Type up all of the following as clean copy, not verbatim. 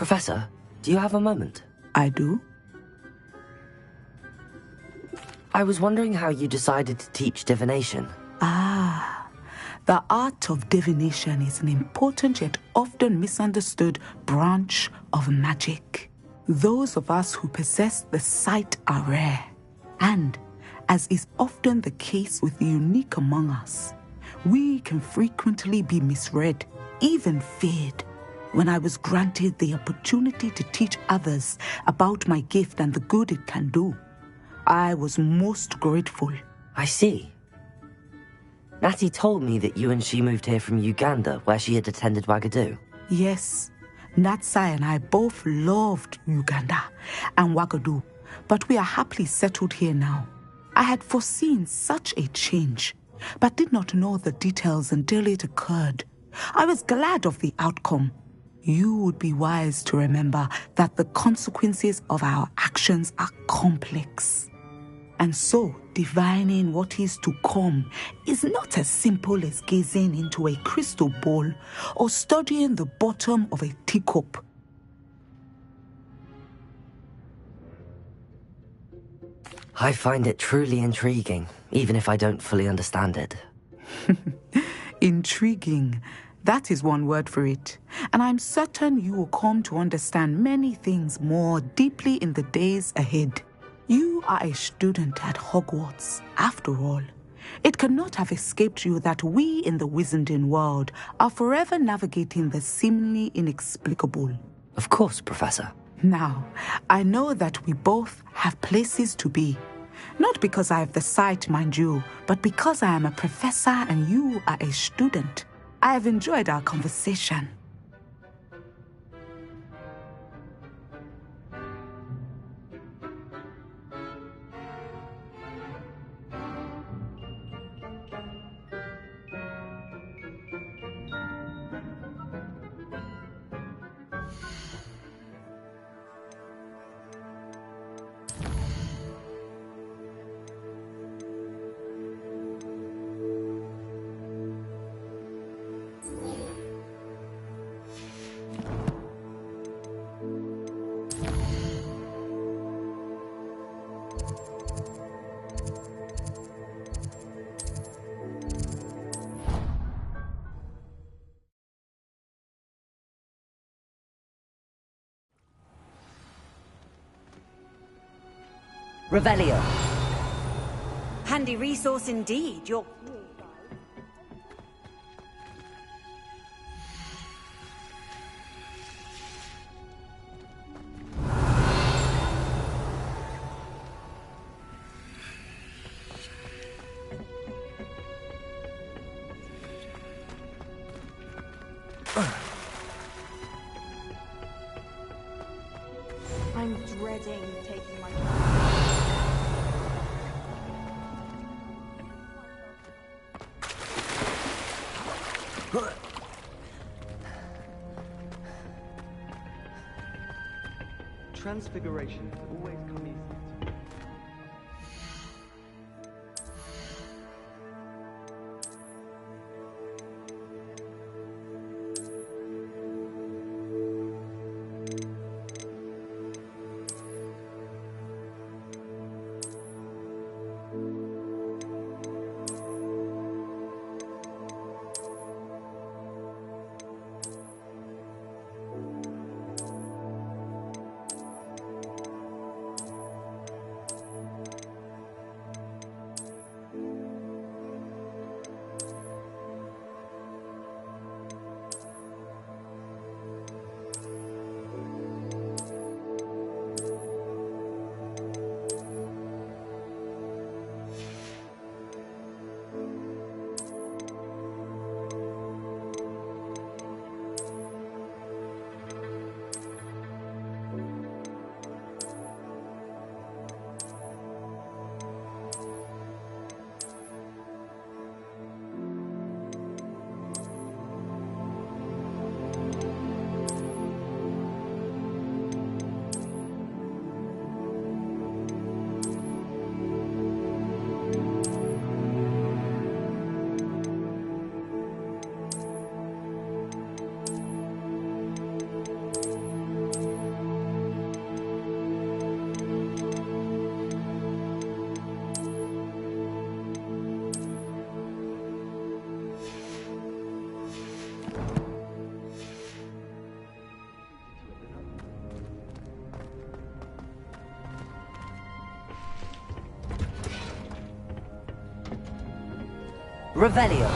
Professor, do you have a moment? I do. I was wondering how you decided to teach divination. The art of divination is an important yet often misunderstood branch of magic. Those of us who possess the sight are rare, and, as is often the case with the unique among us, we can frequently be misread, even feared. When I was granted the opportunity to teach others about my gift and the good it can do, I was most grateful. I see. Natty told me that you and she moved here from Uganda, where she had attended Wagadu. Yes, Natsai and I both loved Uganda and Wagadu, but we are happily settled here now. I had foreseen such a change, but did not know the details until it occurred. I was glad of the outcome. You would be wise to remember that the consequences of our actions are complex. And so, divining what is to come is not as simple as gazing into a crystal ball or studying the bottom of a teacup. I find it truly intriguing, even if I don't fully understand it. Intriguing. That is one word for it. And I'm certain you will come to understand many things more deeply in the days ahead. You are a student at Hogwarts, after all. It cannot have escaped you that we in the Wizarding world are forever navigating the seemingly inexplicable. Of course, Professor. Now, I know that we both have places to be. Not because I have the sight, mind you, but because I am a professor and you are a student. I have enjoyed our conversation. Revelio. Handy resource indeed. You're... I'm dreading taking my... Transfiguration always come easy. Revelio.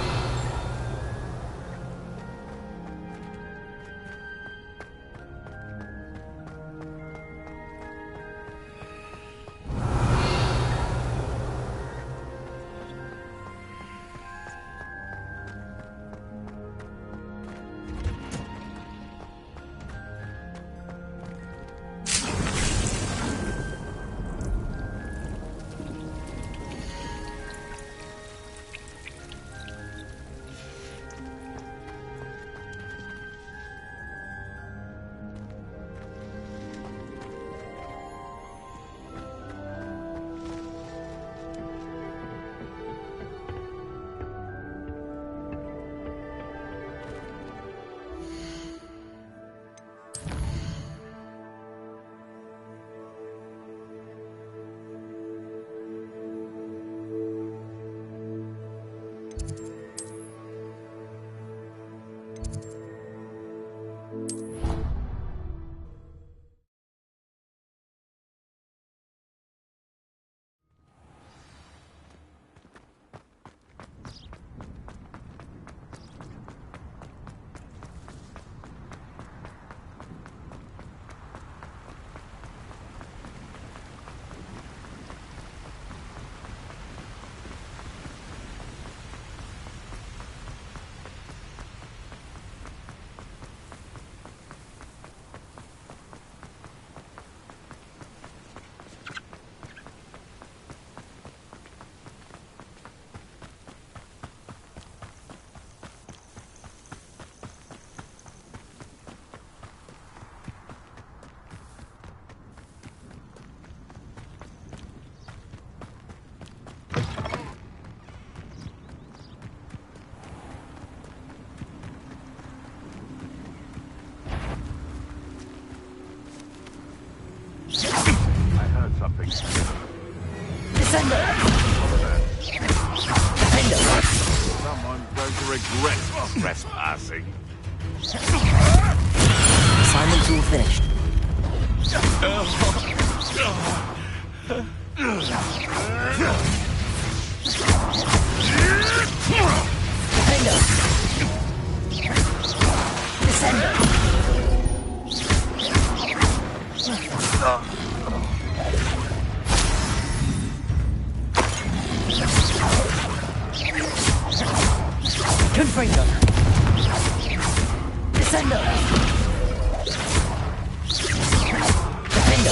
Something. Descendo. Defendo. Someone's going to regret trespassing. Assignment tool finished. Defendo. Descendo. Confringo. Descendo. Defendo.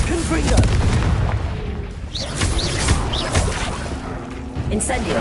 Confringo. Incendio.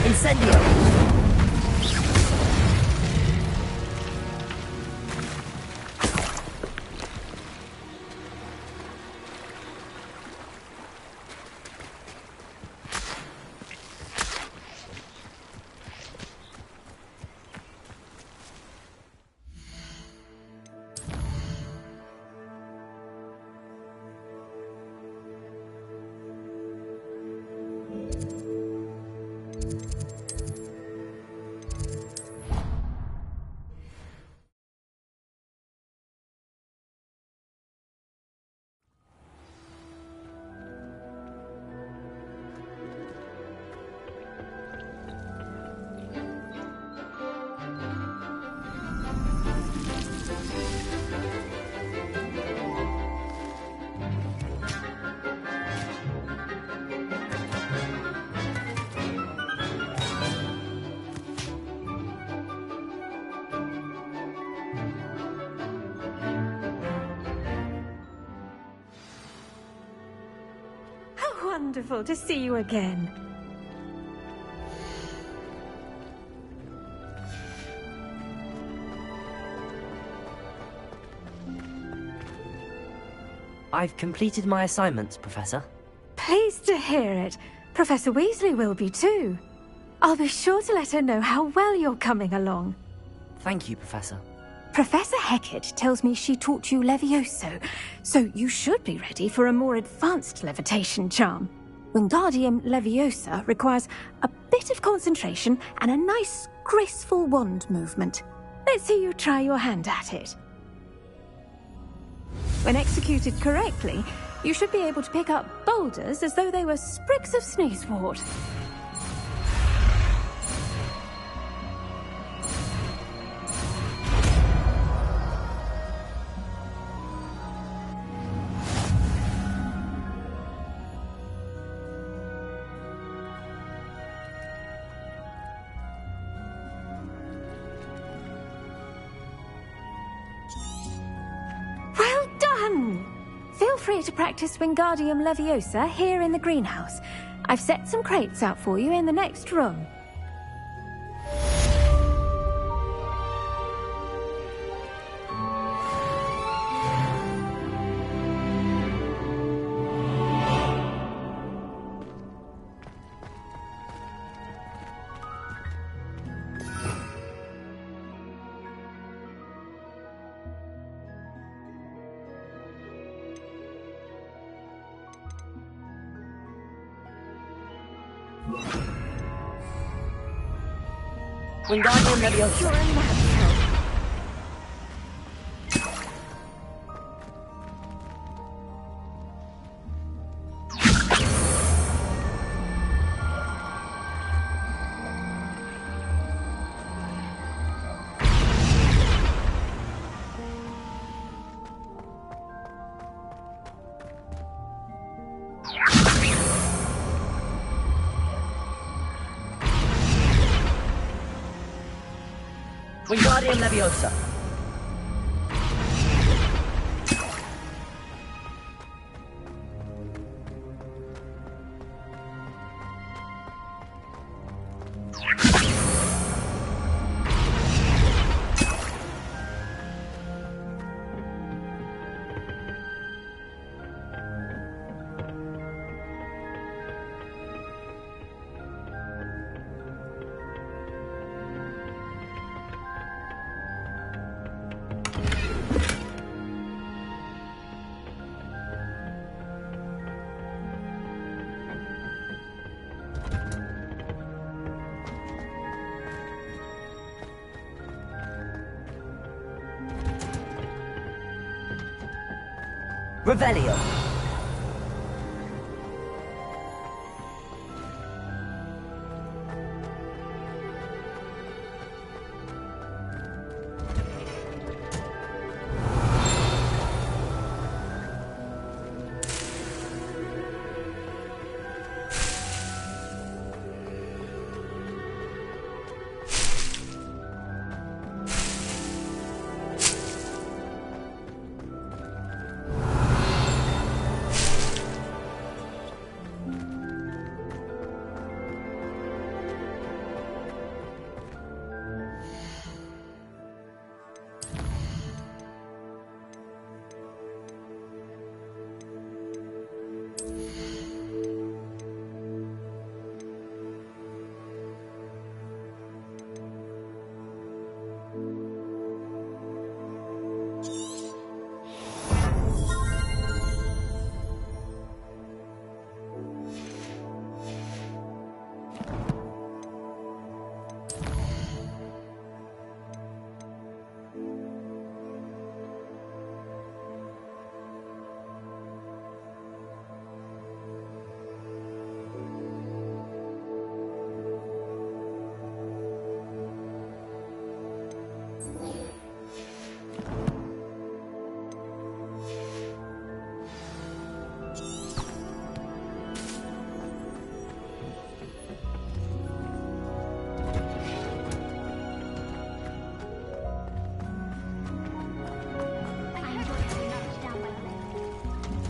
Incendio. Wonderful to see you again. I've completed my assignments, Professor. Pleased to hear it. Professor Weasley will be too. I'll be sure to let her know how well you're coming along. Thank you, Professor. Professor Hecat tells me she taught you Levioso, so you should be ready for a more advanced levitation charm. Wingardium Leviosa requires a bit of concentration and a nice, graceful wand movement. Let's see you try your hand at it. When executed correctly, you should be able to pick up boulders as though they were sprigs of sneezewort. Feel free to practice Wingardium Leviosa here in the greenhouse. I've set some crates out for you in the next room. Wingardium Leviosa. You're a natural. Wingardium Leviosa. Revelio.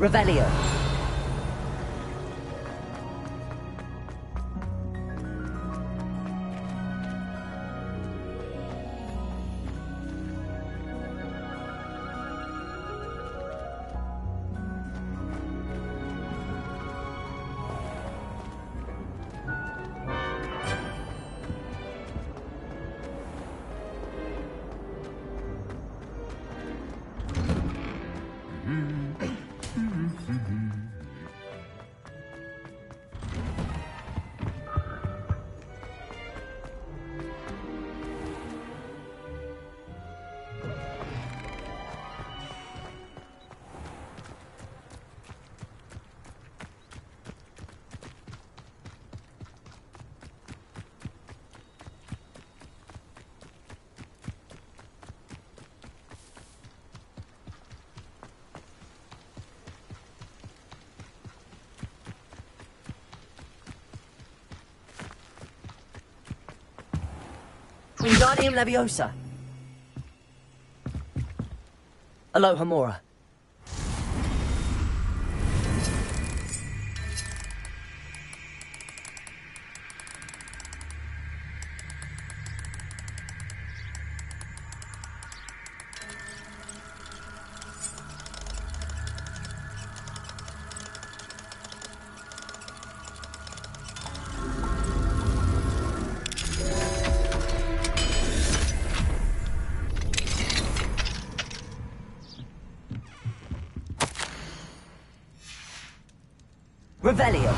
Revelio. Wingardium Leviosa. Alohomora. Revelio.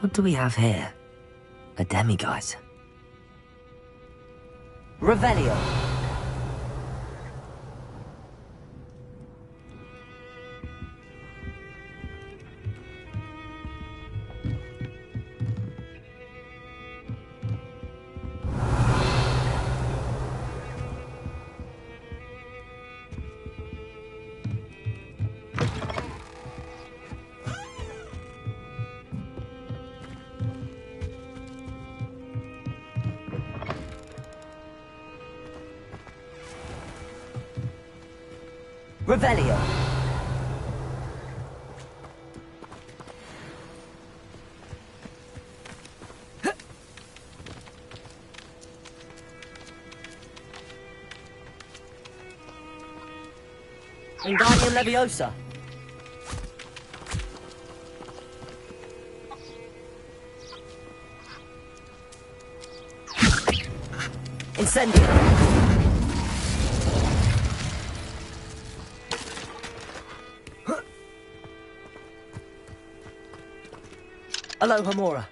What do we have here? A demiguise. Revelio. Revelio. Wingardium Leviosa. Incendio. Alohomora.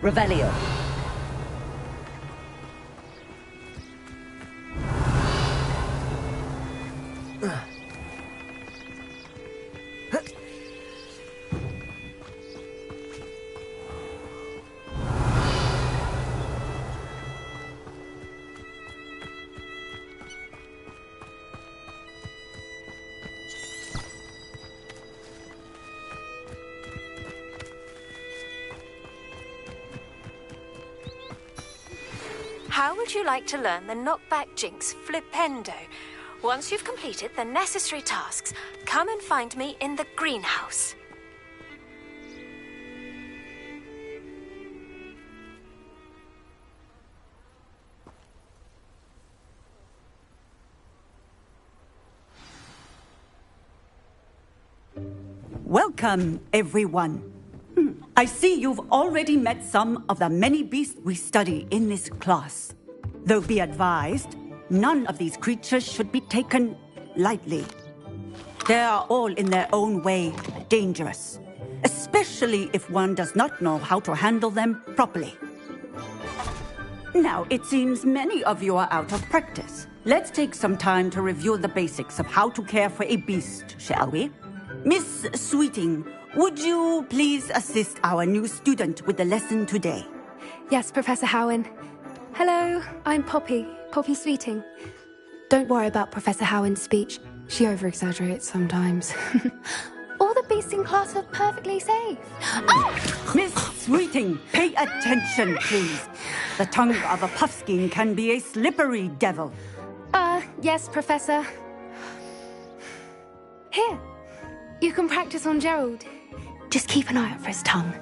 Revelio. how would you like to learn the knockback jinx flipendo? Once you've completed the necessary tasks, come and find me in the greenhouse. Welcome, everyone. I see you've already met some of the many beasts we study in this class. Though be advised, none of these creatures should be taken lightly. They are all in their own way dangerous, especially if one does not know how to handle them properly. Now, it seems many of you are out of practice. Let's take some time to review the basics of how to care for a beast, shall we? Miss Sweeting, would you please assist our new student with the lesson today? Yes, Professor Howen. Hello, I'm Poppy Sweeting. Don't worry about Professor Howen's speech. She over-exaggerates sometimes. All the beasts in class are perfectly safe. Oh! Miss Sweeting, pay attention, please. The tongue of a puffskein can be a slippery devil. Yes, Professor. Here, you can practice on Gerald. Just keep an eye out for his tongue.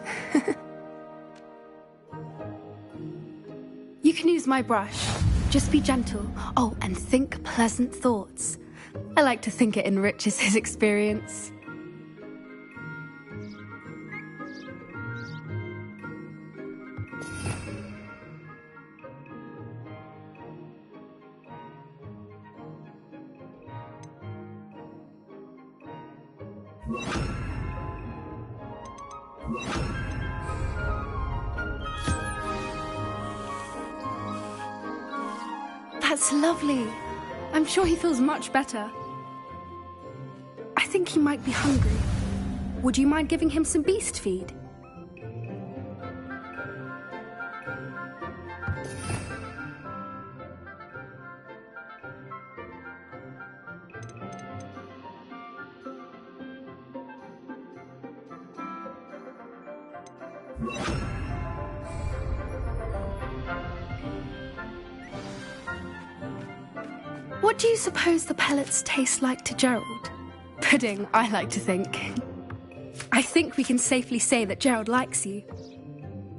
You can use my brush. Just be gentle. Oh, and think pleasant thoughts. I like to think it enriches his experience. That's lovely. I'm sure he feels much better. I think he might be hungry. Would you mind giving him some beast feed? What do you suppose the pellets taste like to Gerald? Pudding, I like to think. I think we can safely say that Gerald likes you.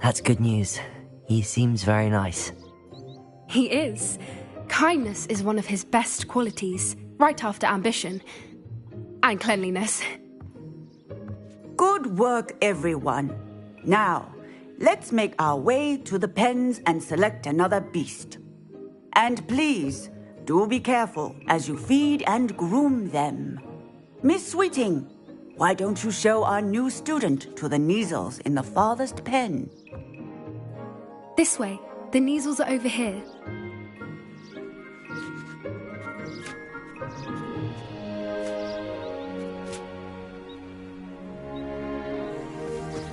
That's good news. He seems very nice. He is. Kindness is one of his best qualities, right after ambition. And cleanliness. Good work, everyone. Now, let's make our way to the pens and select another beast. And please, do be careful as you feed and groom them. Miss Sweeting, why don't you show our new student to the Neasels in the farthest pen? This way. The Neasels are over here.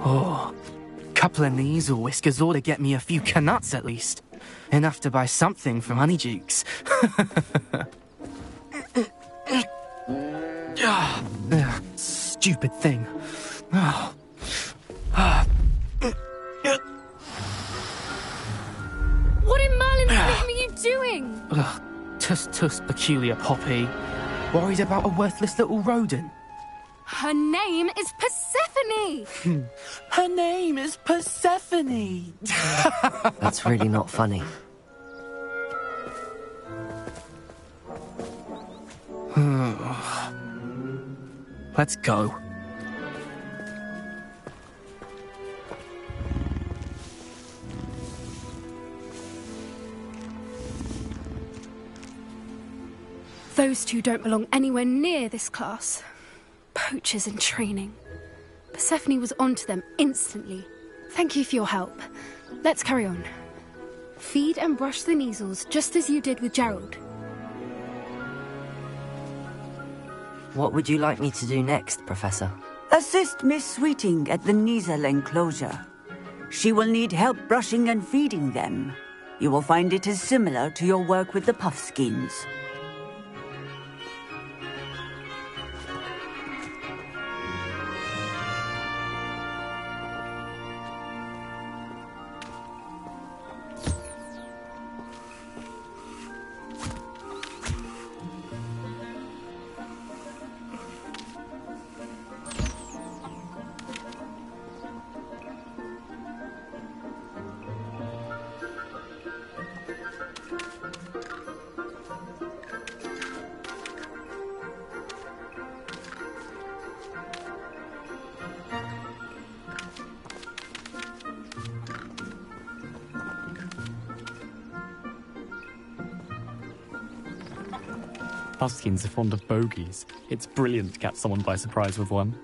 Oh, couple of Neasel whiskers ought to get me a few canuts at least. Enough to buy something from Honeydukes. Stupid thing. Oh. What in Merlin's name are you doing? Tuss, peculiar Poppy. Worried about a worthless little rodent? Her name is Persephone! Her name is Persephone! That's really not funny. Let's go. Those two don't belong anywhere near this class. Poachers in training. Persephone was onto them instantly. Thank you for your help. Let's carry on. Feed and brush the Neasels just as you did with Gerald. What would you like me to do next, Professor? Assist Miss Sweeting at the Neasel enclosure. She will need help brushing and feeding them. You will find it is similar to your work with the puffskins. Buskins are fond of bogies. It's brilliant to catch someone by surprise with one.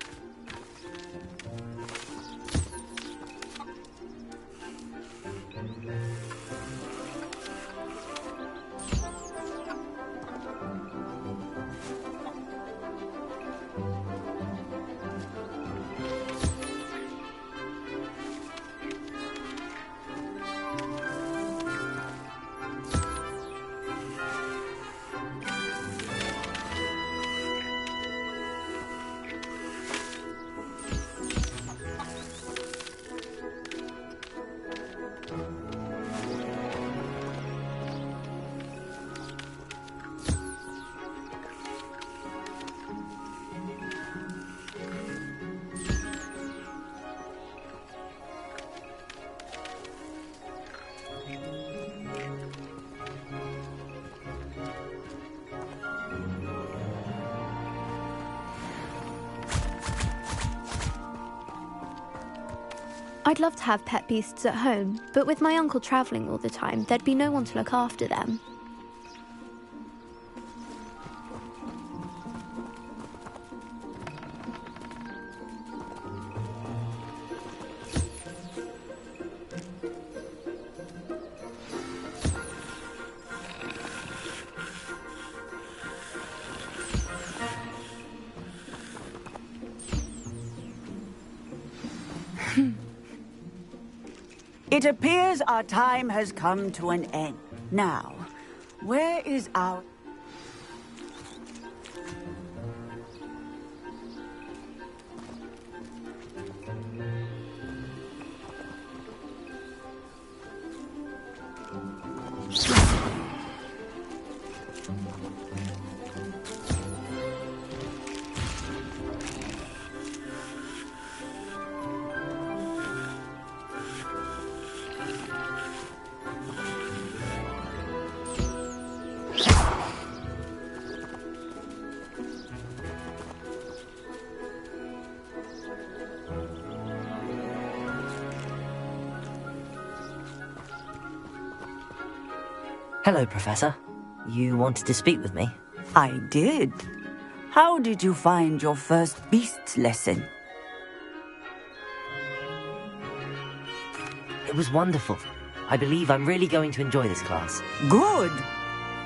I'd love to have pet beasts at home, but with my uncle travelling all the time, there'd be no one to look after them. It appears our time has come to an end. Now, where is our... Hello, Professor. You wanted to speak with me? I did. How did you find your first beasts lesson? It was wonderful. I believe I'm really going to enjoy this class. Good.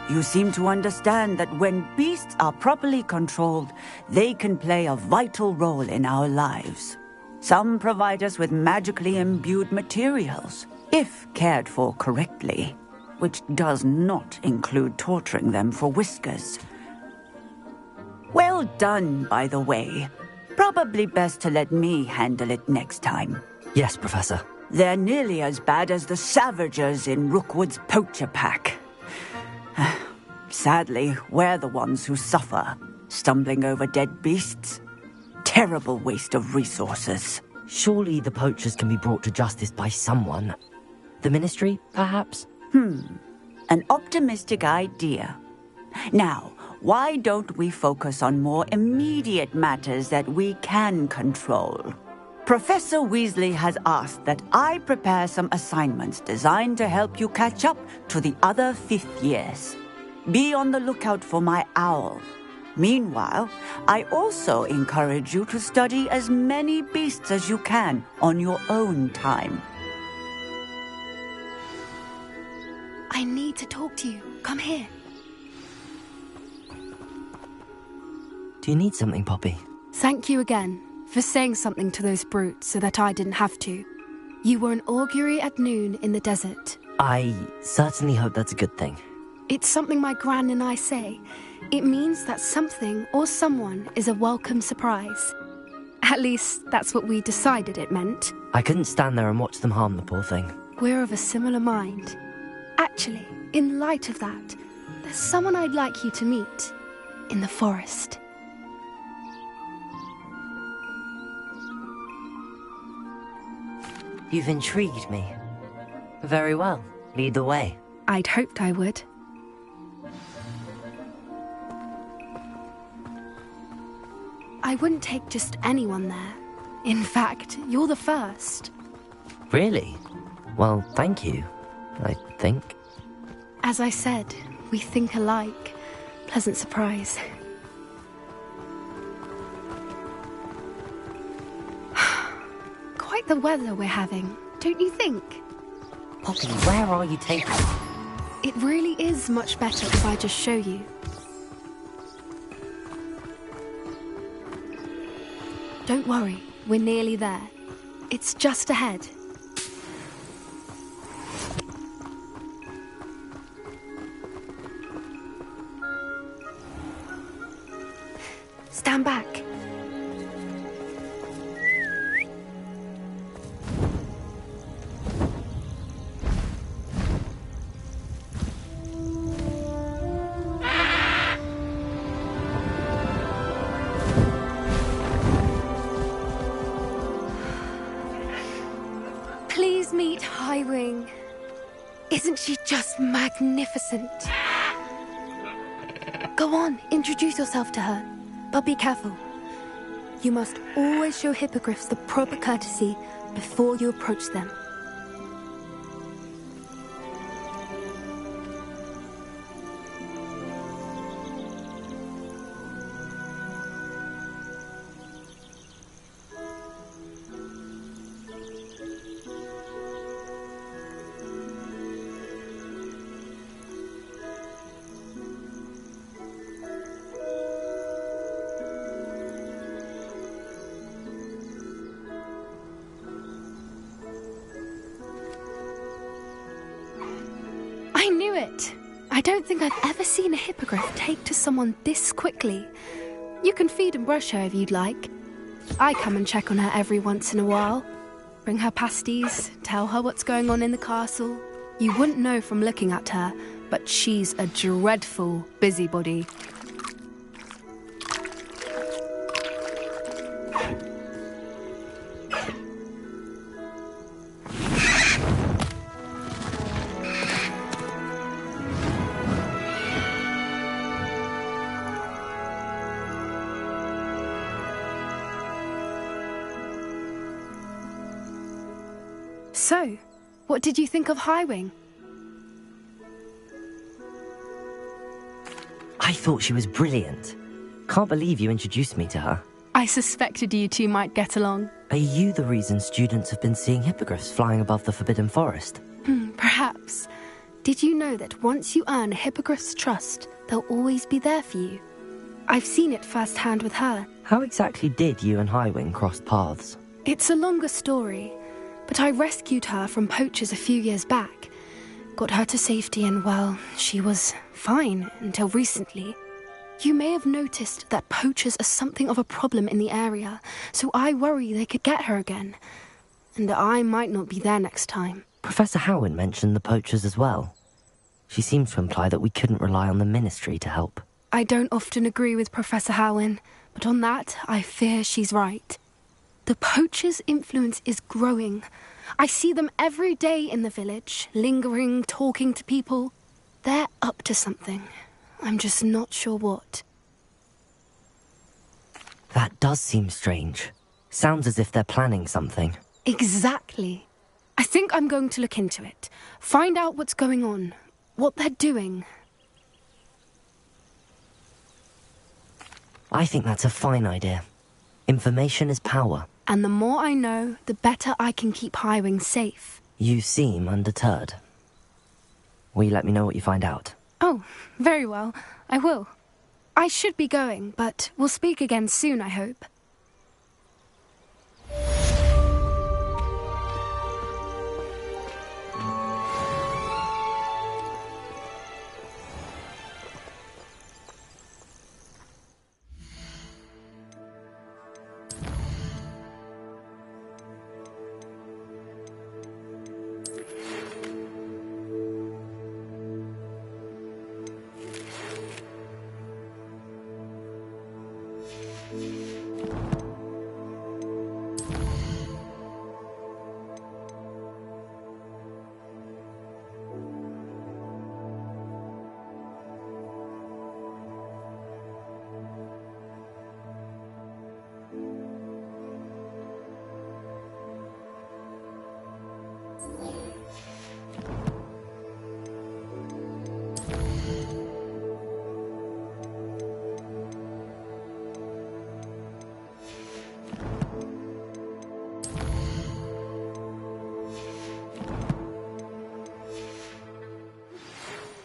You seem to understand that when beasts are properly controlled, they can play a vital role in our lives. Some provide us with magically imbued materials, if cared for correctly, which does not include torturing them for whiskers. Well done, by the way. Probably best to let me handle it next time. Yes, Professor. They're nearly as bad as the Savagers in Rookwood's poacher pack. Sadly, we're the ones who suffer, stumbling over dead beasts. Terrible waste of resources. Surely the poachers can be brought to justice by someone. The Ministry, perhaps? An optimistic idea. Now, why don't we focus on more immediate matters that we can control? Professor Weasley has asked that I prepare some assignments designed to help you catch up to the other fifth years. Be on the lookout for my owl. Meanwhile, I also encourage you to study as many beasts as you can on your own time. I need to talk to you. Come here. Do you need something, Poppy? Thank you again for saying something to those brutes so that I didn't have to. You were an augury at noon in the desert. I certainly hope that's a good thing. It's something my gran and I say. It means that something or someone is a welcome surprise. At least, that's what we decided it meant. I couldn't stand there and watch them harm the poor thing. We're of a similar mind. Actually, in light of that, there's someone I'd like you to meet in the forest. You've intrigued me. Very well. Lead the way. I'd hoped I would. I wouldn't take just anyone there. In fact, you're the first. Really? Well, thank you, I think. As I said, we think alike. pleasant surprise. Quite the weather we're having, don't you think? Poppy, where are you taking me? It really is much better if I just show you. Don't worry, we're nearly there. It's just ahead. Stand back. Please meet Highwing. Isn't she just magnificent? Go on, introduce yourself to her. But be careful. You must always show hippogriffs the proper courtesy before you approach them. I knew it! I don't think I've ever seen a hippogriff take to someone this quickly. You can feed and brush her if you'd like. I come and check on her every once in a while. Bring her pasties, tell her what's going on in the castle. You wouldn't know from looking at her, but she's a dreadful busybody. So, what did you think of Highwing? I thought she was brilliant. Can't believe you introduced me to her. I suspected you two might get along. Are you the reason students have been seeing hippogriffs flying above the Forbidden Forest? Perhaps. Did you know that once you earn a hippogriff's trust, they'll always be there for you? I've seen it firsthand with her. How exactly did you and Highwing cross paths? It's a longer story, but I rescued her from poachers a few years back. Got her to safety and, well, she was fine until recently. You may have noticed that poachers are something of a problem in the area, so I worry they could get her again. And I might not be there next time. Professor Howin mentioned the poachers as well. She seemed to imply that we couldn't rely on the Ministry to help. I don't often agree with Professor Howin, but on that, I fear she's right. The poachers' influence is growing. I see them every day in the village, lingering, talking to people. They're up to something. I'm just not sure what. That does seem strange. Sounds as if they're planning something. Exactly. I think I'm going to look into it. Find out what's going on, what they're doing. I think that's a fine idea. Information is power. And the more I know, the better I can keep Highwing safe. You seem undeterred. Will you let me know what you find out? Oh, very well. I will. I should be going, but we'll speak again soon, I hope.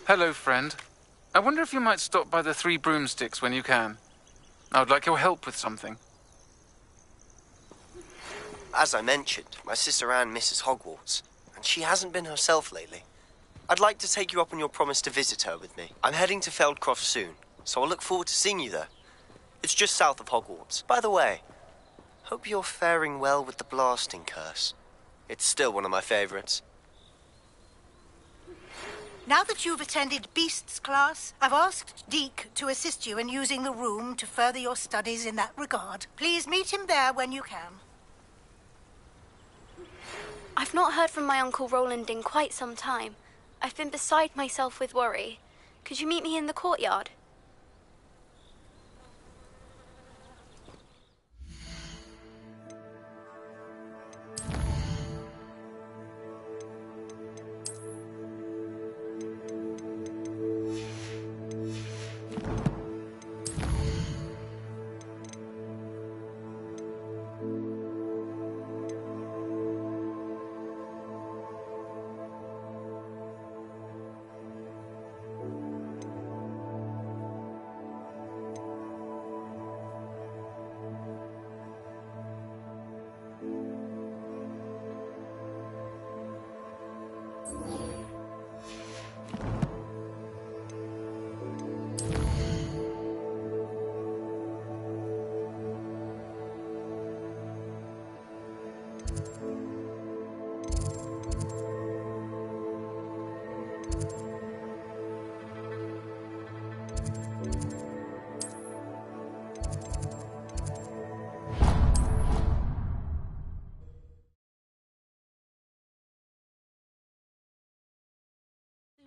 Hello, friend. I wonder if you might stop by the Three Broomsticks when you can. I would like your help with something. As I mentioned, my sister Anne misses Hogwarts, and she hasn't been herself lately. I'd like to take you up on your promise to visit her with me. I'm heading to Feldcroft soon, so I'll look forward to seeing you there. It's just south of Hogwarts. By the way, hope you're faring well with the blasting curse. It's still one of my favorites. Now that you've attended Beasts class, I've asked Deke to assist you in using the room to further your studies in that regard. Please meet him there when you can. I've not heard from my Uncle Roland in quite some time. I've been beside myself with worry. Could you meet me in the courtyard?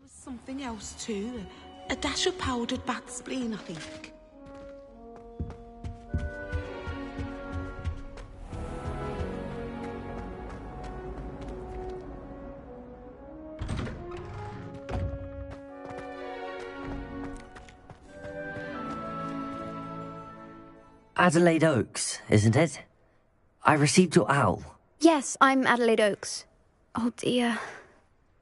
Something else too. A dash of powdered bat spleen, I think. Adelaide Oaks, isn't it? I received your owl. Yes, I'm Adelaide Oaks. Oh dear.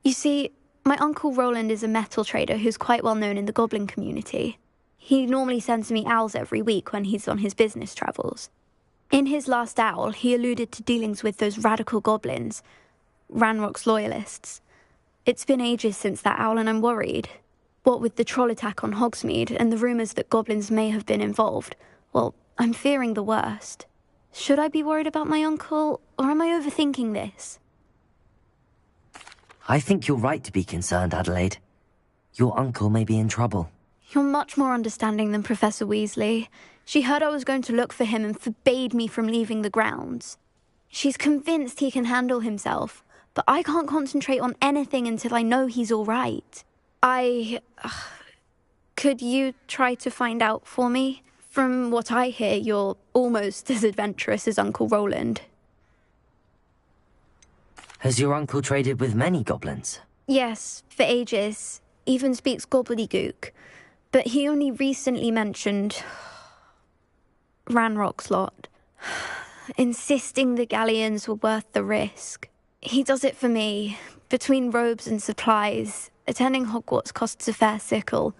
You see, my Uncle Roland is a metal trader who's quite well known in the goblin community. He normally sends me owls every week when he's on his business travels. In his last owl, he alluded to dealings with those radical goblins, Ranrock's loyalists. It's been ages since that owl and I'm worried. What with the troll attack on Hogsmeade and the rumours that goblins may have been involved, well, I'm fearing the worst. Should I be worried about my uncle, or am I overthinking this? I think you're right to be concerned, Adelaide. Your uncle may be in trouble. You're much more understanding than Professor Weasley. She heard I was going to look for him and forbade me from leaving the grounds. She's convinced he can handle himself, but I can't concentrate on anything until I know he's all right. Could you try to find out for me? From what I hear, you're almost as adventurous as Uncle Roland. Has your uncle traded with many goblins? Yes, for ages. Even speaks gobbledygook. But he only recently mentioned Ranrock's lot, insisting the galleons were worth the risk. He does it for me. Between robes and supplies, attending Hogwarts costs a fair sickle.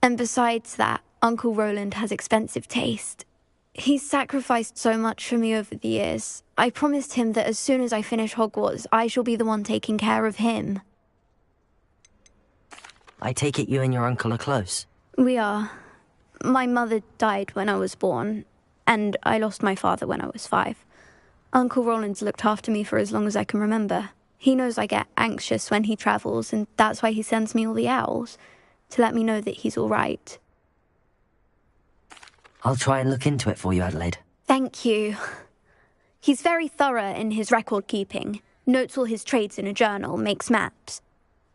And besides that, Uncle Roland has expensive taste. He's sacrificed so much for me over the years. I promised him that as soon as I finish Hogwarts, I shall be the one taking care of him. I take it you and your uncle are close? We are. My mother died when I was born, and I lost my father when I was 5. Uncle Roland's looked after me for as long as I can remember. He knows I get anxious when he travels, and that's why he sends me all the owls, to let me know that he's all right. I'll try and look into it for you, Adelaide. Thank you. He's very thorough in his record keeping, notes all his trades in a journal, makes maps.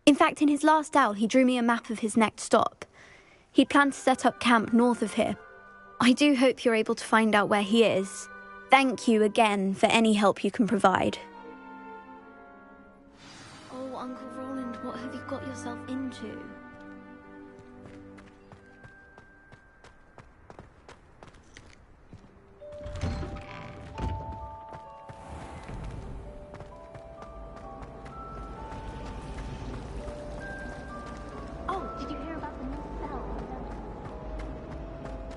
In fact, in his last owl, he drew me a map of his next stop. He'd planned to set up camp north of here. I do hope you're able to find out where he is. Thank you again for any help you can provide. Oh, Uncle Roland, what have you got yourself into?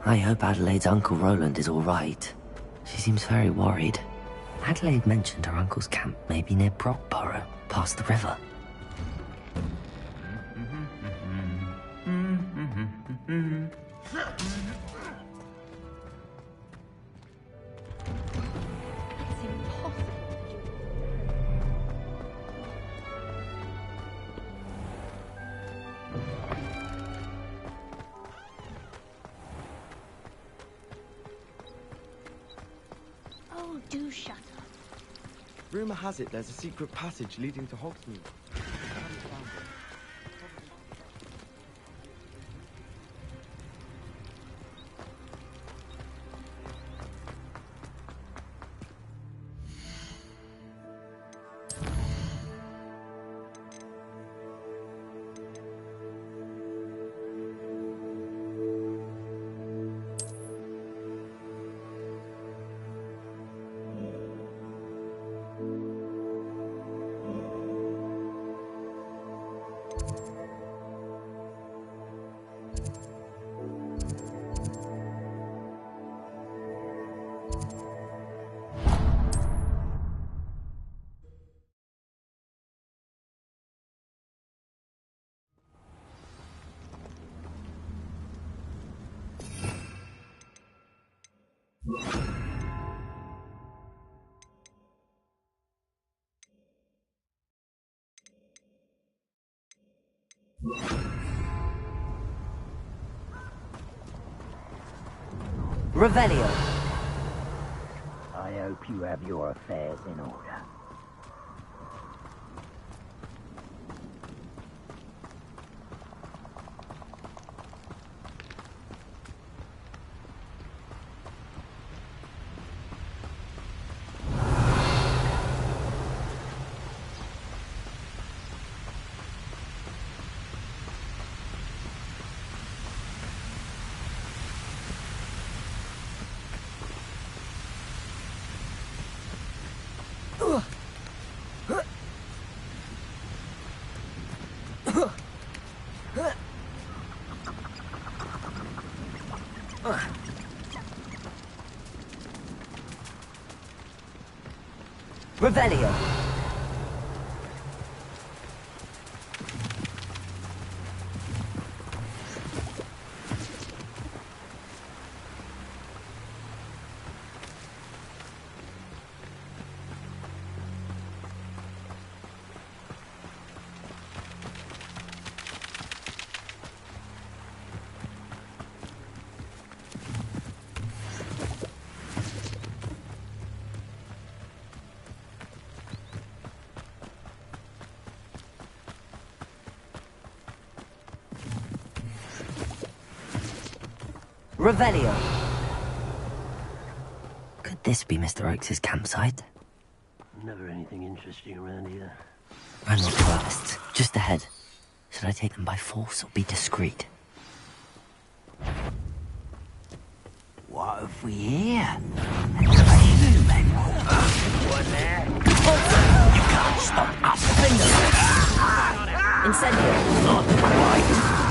I hope Adelaide's Uncle Roland is all right. She seems very worried. Adelaide mentioned her uncle's camp may be near Brockborough, past the river. Oh, do shut up. Rumour has it there's a secret passage leading to Hogsmeade. Revelio. I hope you have your affairs in order. Revelio. Revelio. Could this be Mr. Oakes' campsite? Never anything interesting around here. I'm not tourists. Just ahead. Should I take them by force or be discreet? What have we here? A training manual. What there? You can't stop us. Incendio. Not quite.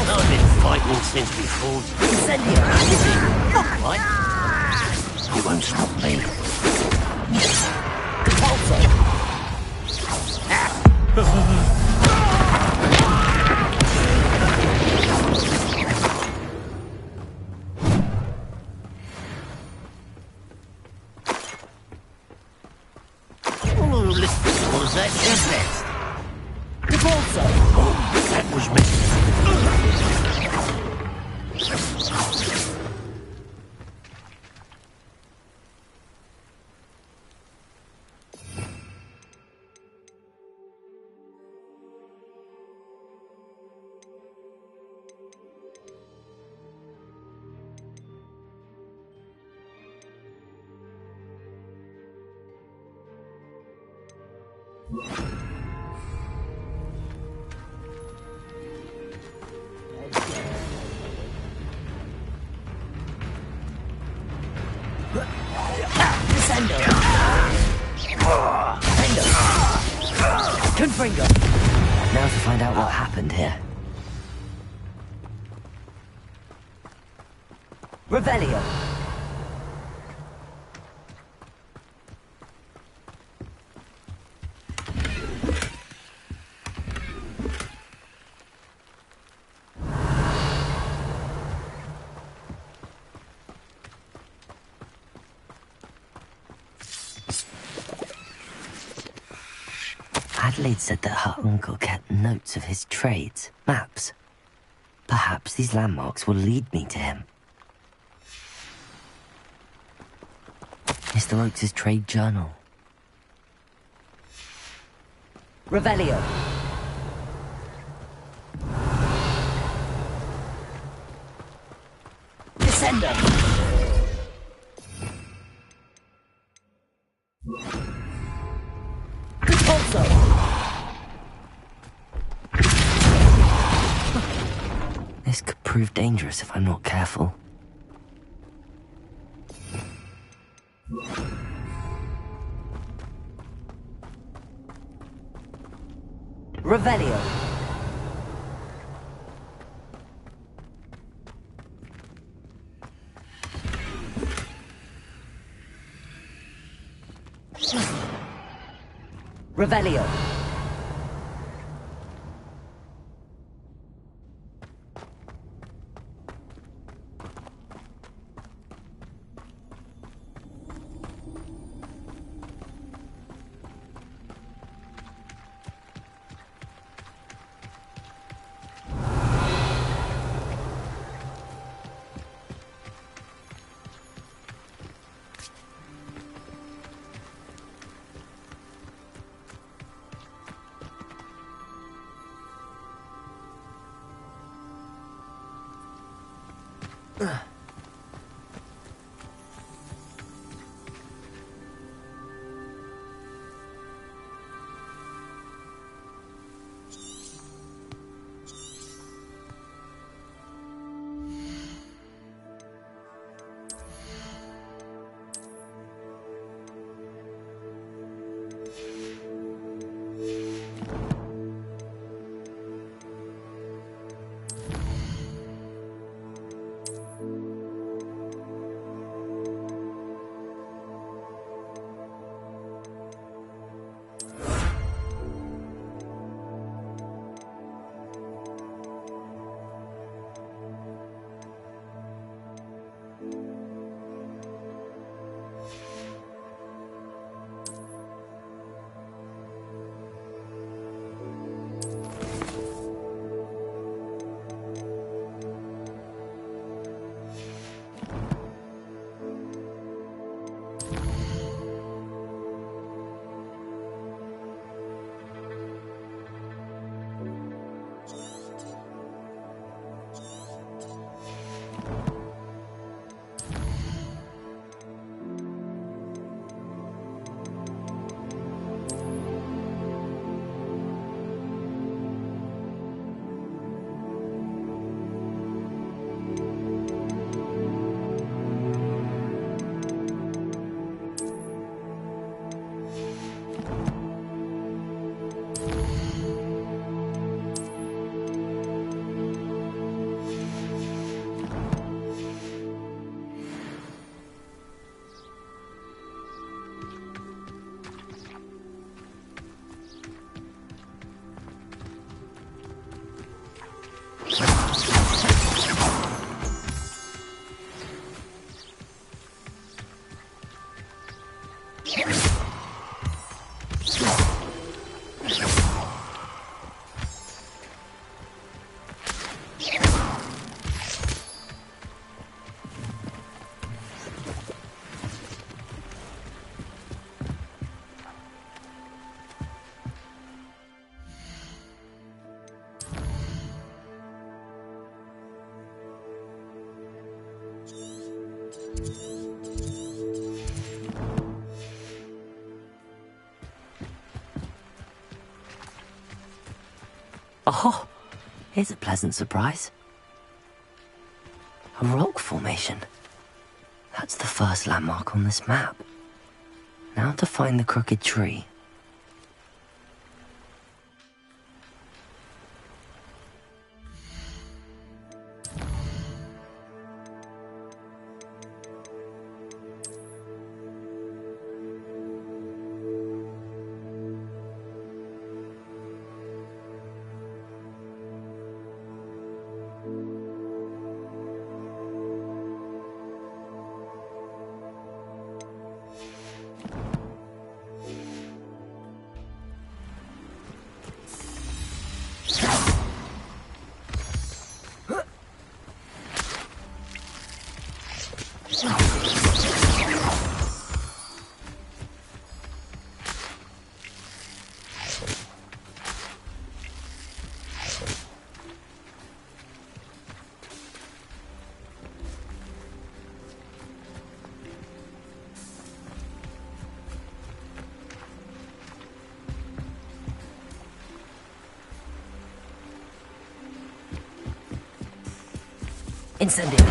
I've been fighting since we fought. Incendio. Not quite. You won't stop me. Oh, listen, was that your best? Repulsor. Oh, that was me. Confringo. Now's the find out what happened here. Revelio. Adelaide said that her uncle kept notes of his trades, maps. Perhaps these landmarks will lead me to him. Mr. Oakes' trade journal. Revelio. Descendo. This could prove dangerous if I'm not careful. Revelio. Revelio. Oh, here's a pleasant surprise. A rock formation. That's the first landmark on this map. Now to find the crooked tree. Incendio.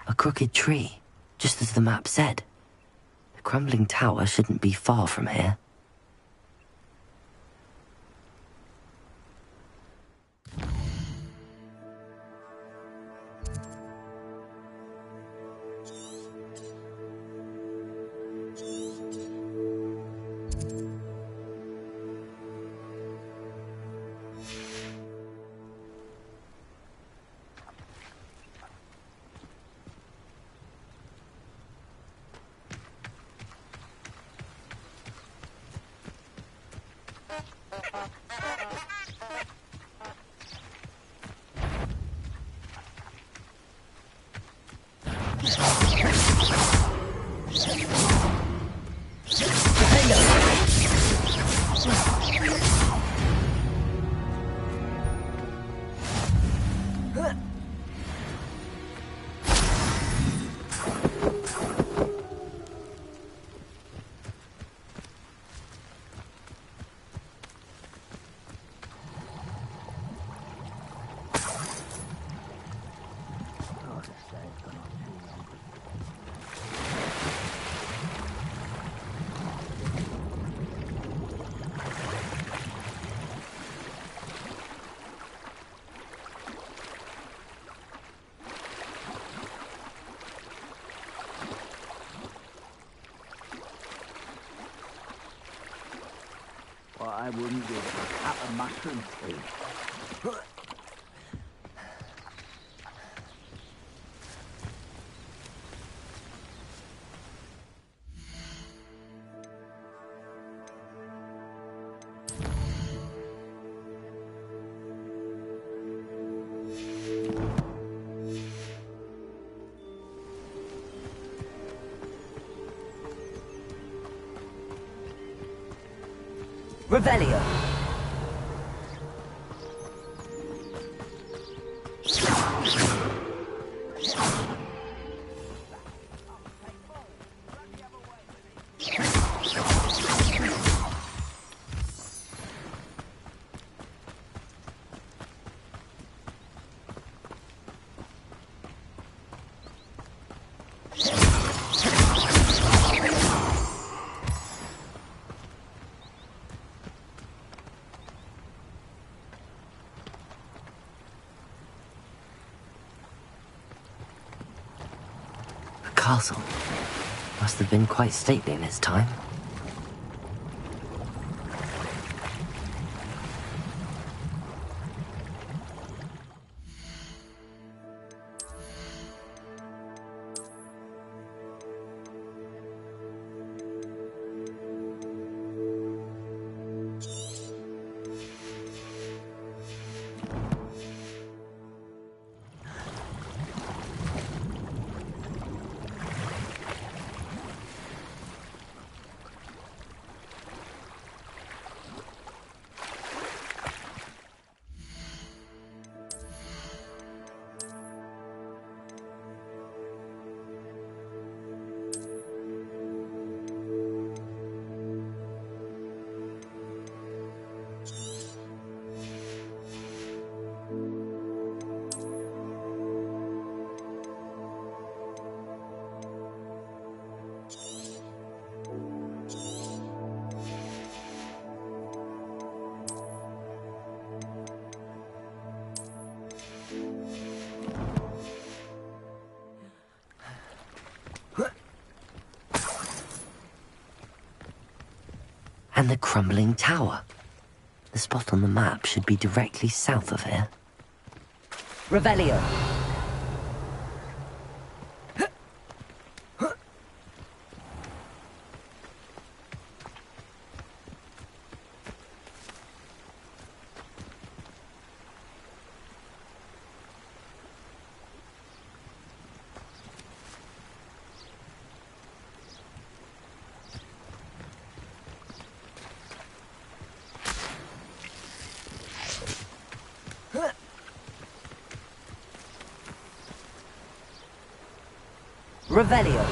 A crooked tree, just as the map said. The crumbling tower shouldn't be far from here. I wouldn't give a cap of mushroom tea. Revelio. Castle. Must have been quite stately in its time. And the crumbling tower. The spot on the map should be directly south of here. Revelio. Revelio.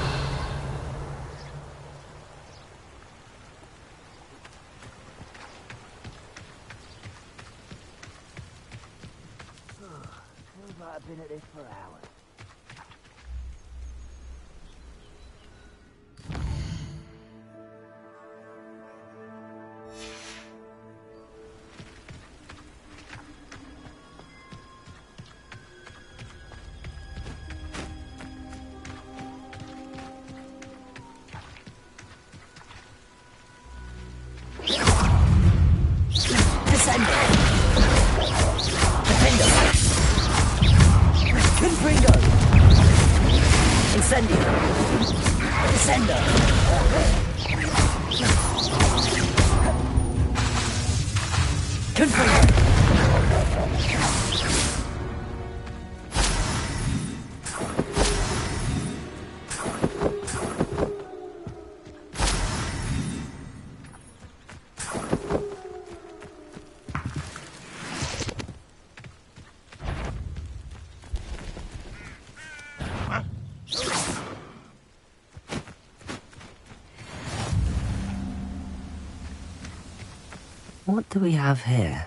Feels like I've been at this for hours. What do we have here?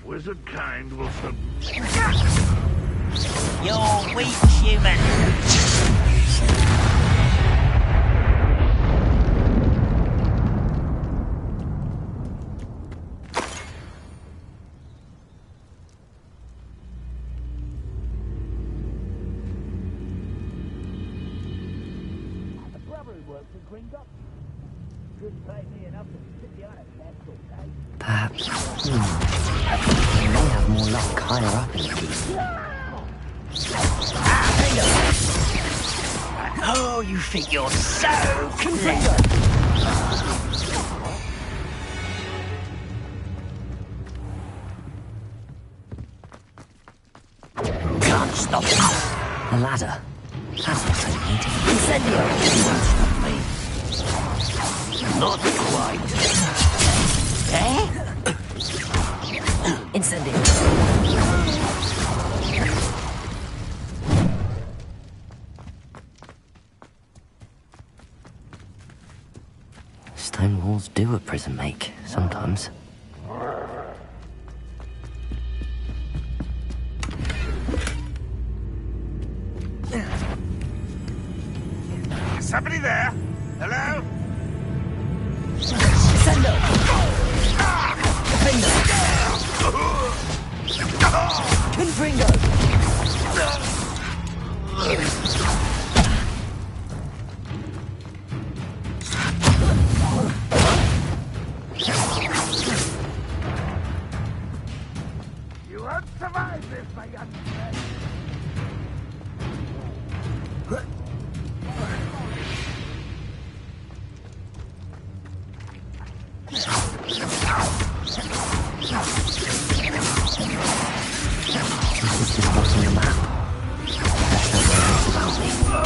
Wizard kind will sub... You're weak, human. Perhaps. We may have more luck higher up in the keep. Oh, you think you're so clever. Can't stop us. A ladder. That's what I need. Incendio. You won't stop me. Not quite. Eh? Incendio. Stone walls do a prison make, sometimes. Somebody there? Hello? Sendo! Defender! Confringo! You won't survive this, my young friend.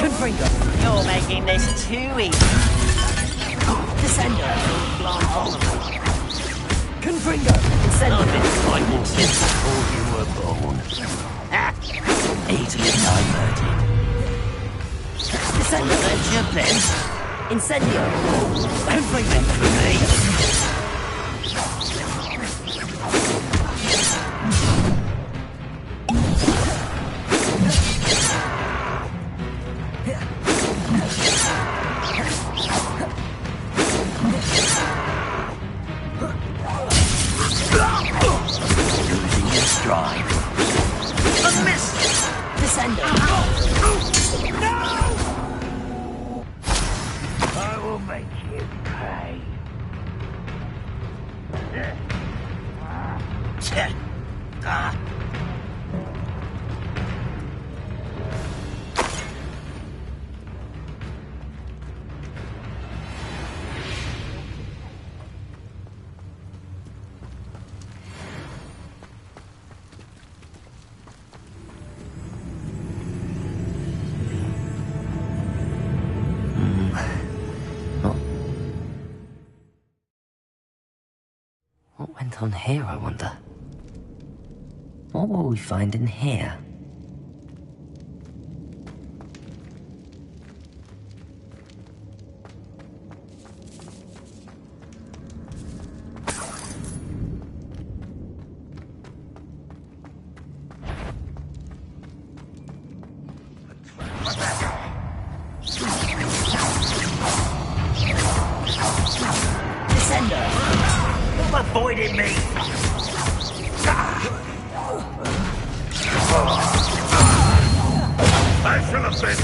Confringo! You're making this too easy. Descendo! Confringo! Descendo! I've been fighting since before you were born. Easily diverted. Descendo! That's your best. Incendio! Confringo! For me. Losing your stride. A miss! Descendo! No! make you pay. What went on here, I wonder? What will we find in here? Avoiding me! I shall have been.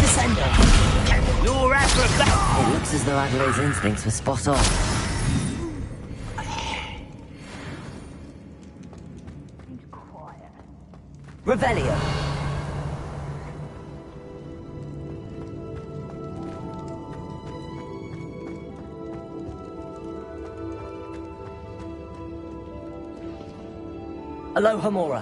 Descender! You're acrobat! It looks as though Adelaide's instincts were spot on. Revelio. Aloha Mora.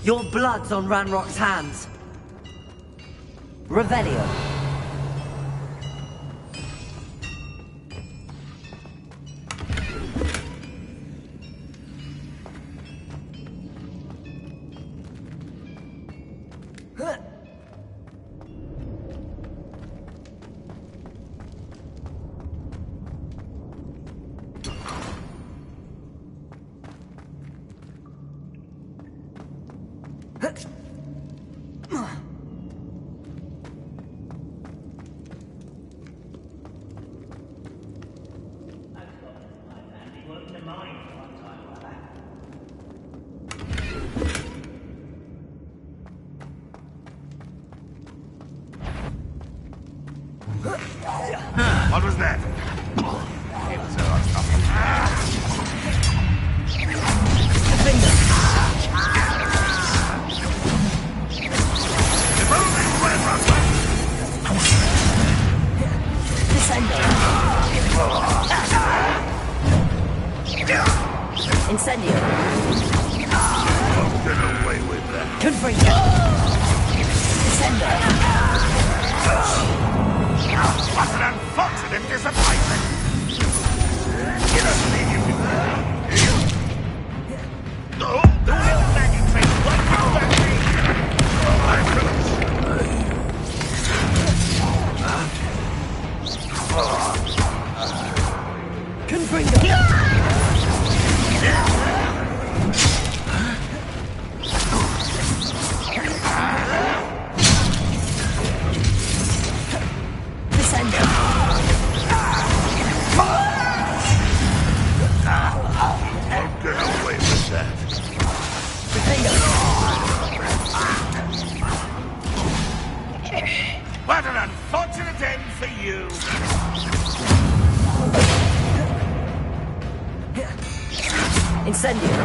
Your blood's on Ranrock's hands. Revelio. What was that? Incendio. Get away with that. Confringo. Descender. What an unfortunate disappointment! You don't need you to... No! The little magic trick! What can that be? I will... Confringo. Get away with that. What an unfortunate end for you! Incendio.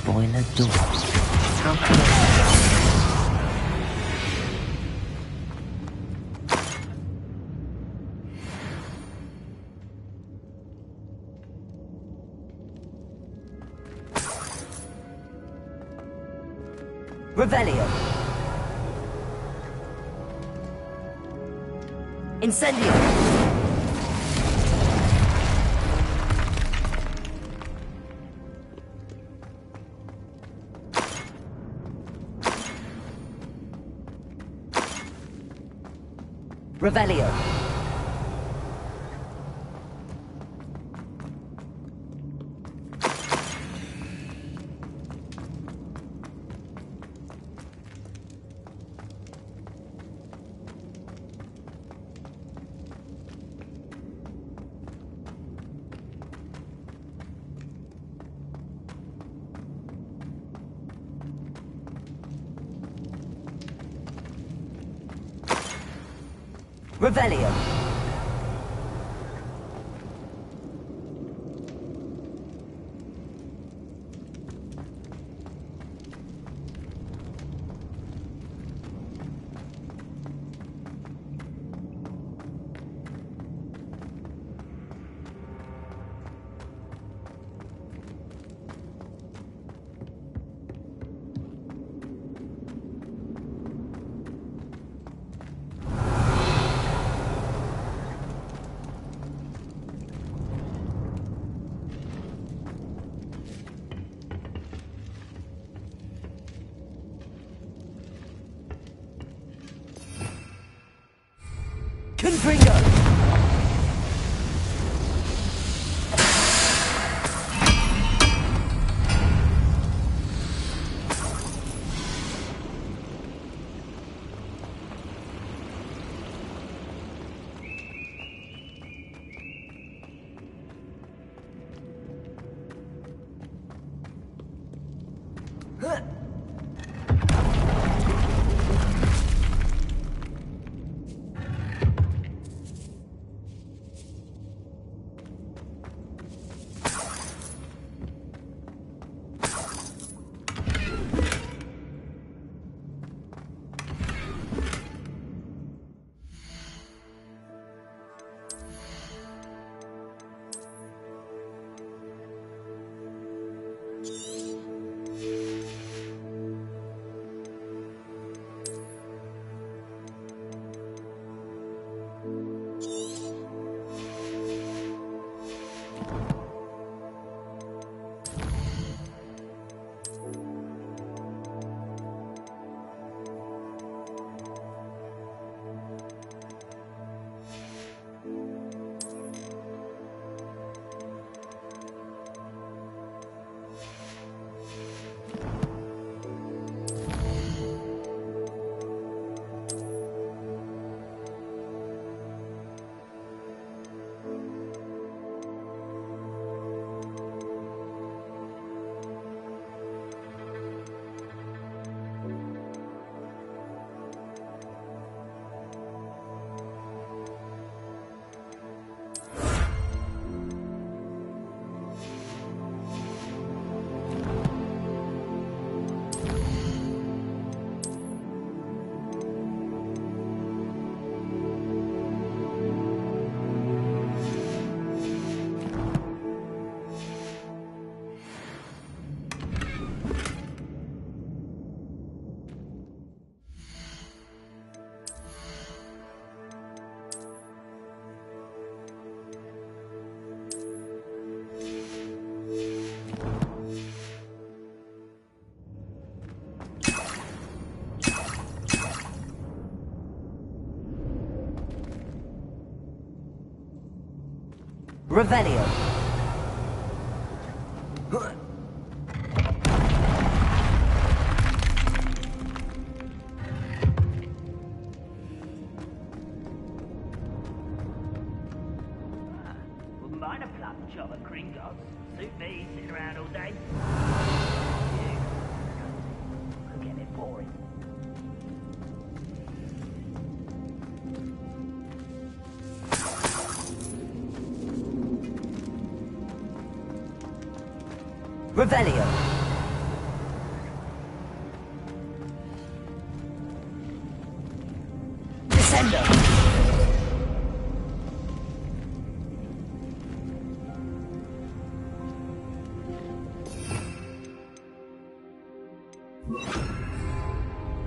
Boiler door. How can I... Revelio. Incendio! Revelio. Revelio. Confringo! Revelio. Wouldn't mind a plump job at Gringotts. Suit me, sitting around all day. Could get a bit boring. Revelio. Descendo.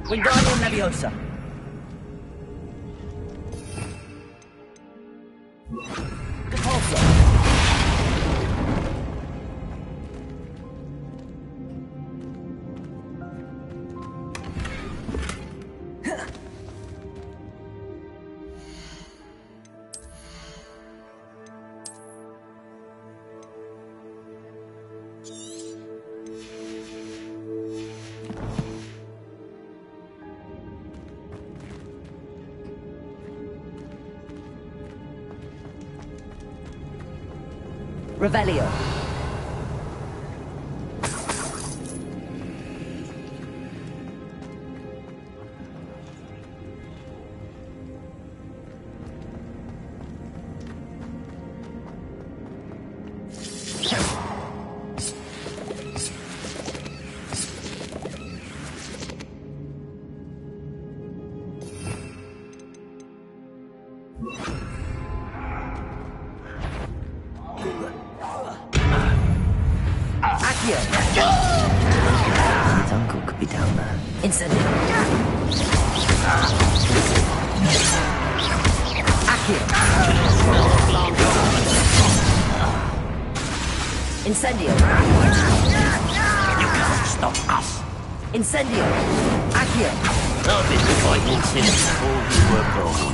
Wingardium Leviosa. Revelio. His uncle could be down there. Incendio. Accio. Incendio. You can't stop us. Incendio. Accio. I've been fighting since before you were born.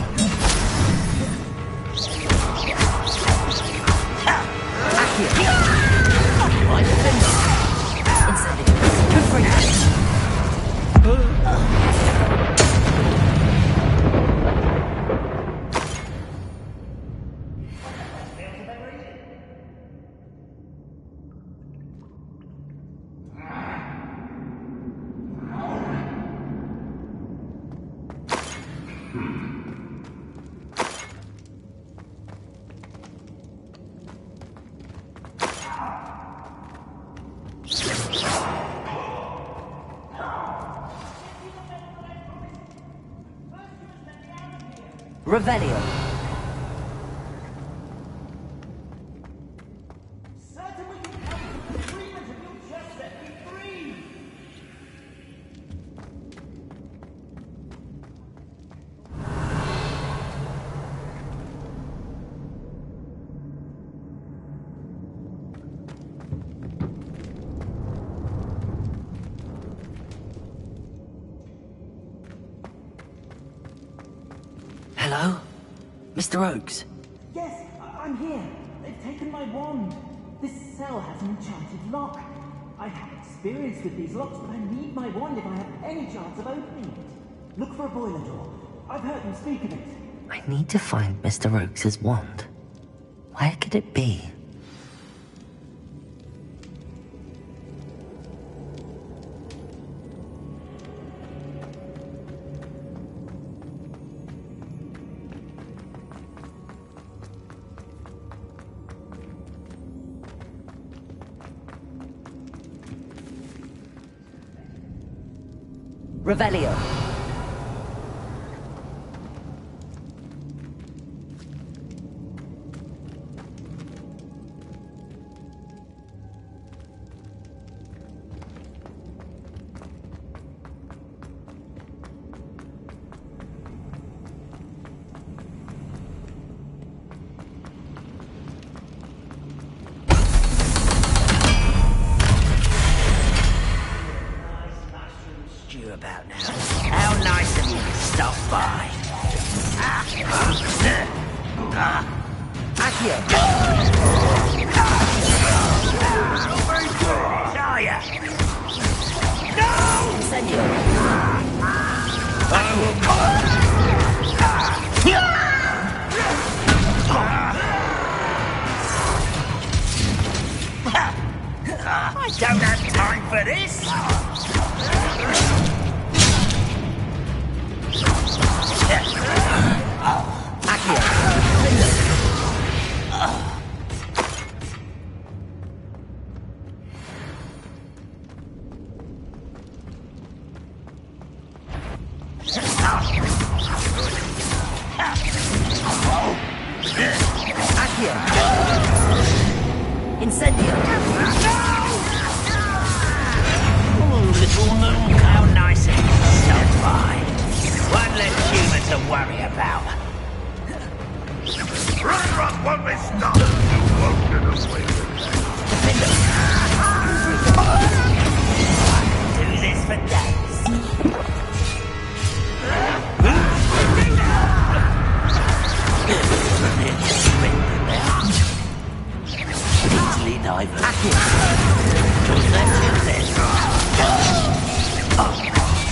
Accio. My defender. Incendio. Confringo. Revelio. Hello? Mr. Oakes? Yes, I'm here. They've taken my wand. This cell has an enchanted lock. I have experience with these locks, but I need my wand if I have any chance of opening it. Look for a boiler door. I've heard them speak of it. I need to find Mr. Oakes' wand. Where could it be? Revelio. About now. How nice of you to stop by. Accio. Are ya? No! Incendio. I don't have time for this. Incendio. Oh, little moon, how nice it is. Stop by. One less human to worry about. Run, when we stop! You won't get away with it. Do this for days. Easily diverted. Was that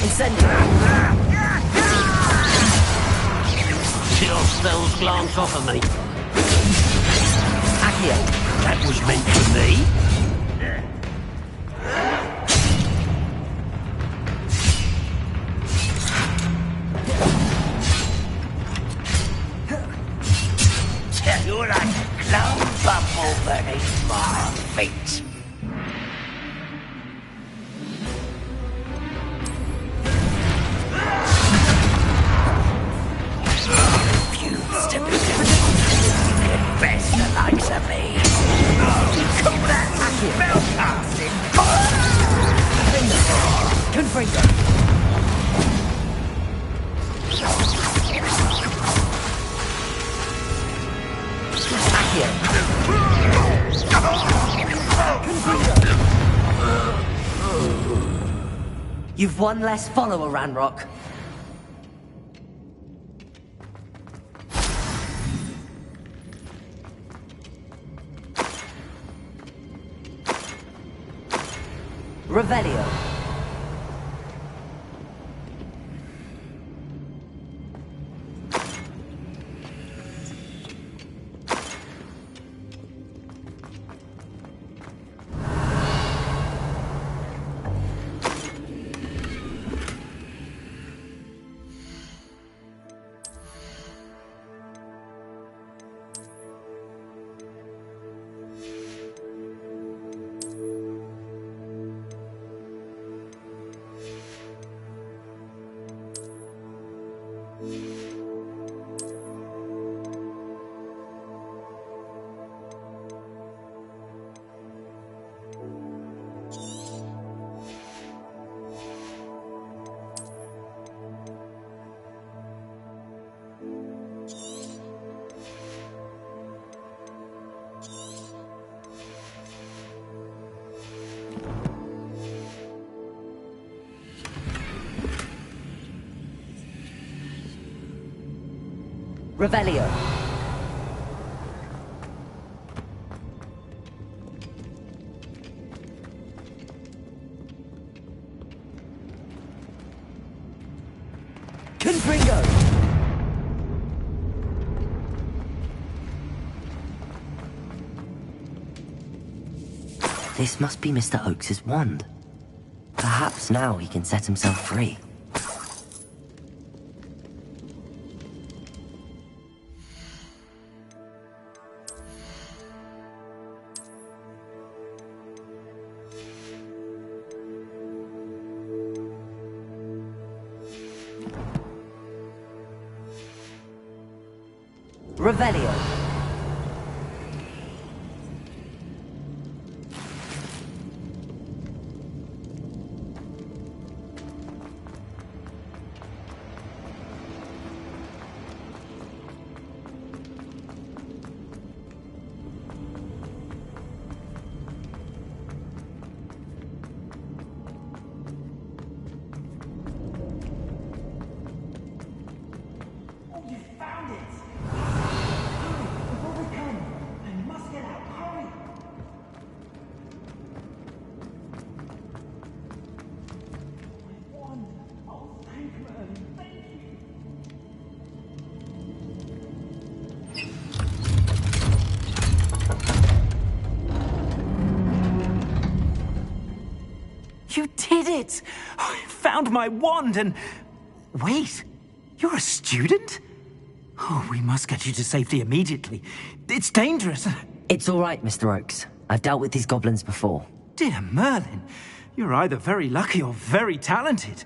Incendio. Your spells glance off of me. Accio. That was meant for me. You're like a clown bumble beneath my feet. Refuse to be defeated. You can best the likes of me. Call that spellcasting. Confringo. You've one less follower, Ranrock. Revelio. Revelio. Confringo. This must be Mr. Oakes's wand. Perhaps now he can set himself free. Revelio. You did it! I found my wand and... Wait, you're a student? Oh, we must get you to safety immediately. It's dangerous. It's all right, Mr. Oakes. I've dealt with these goblins before. Dear Merlin, you're either very lucky or very talented.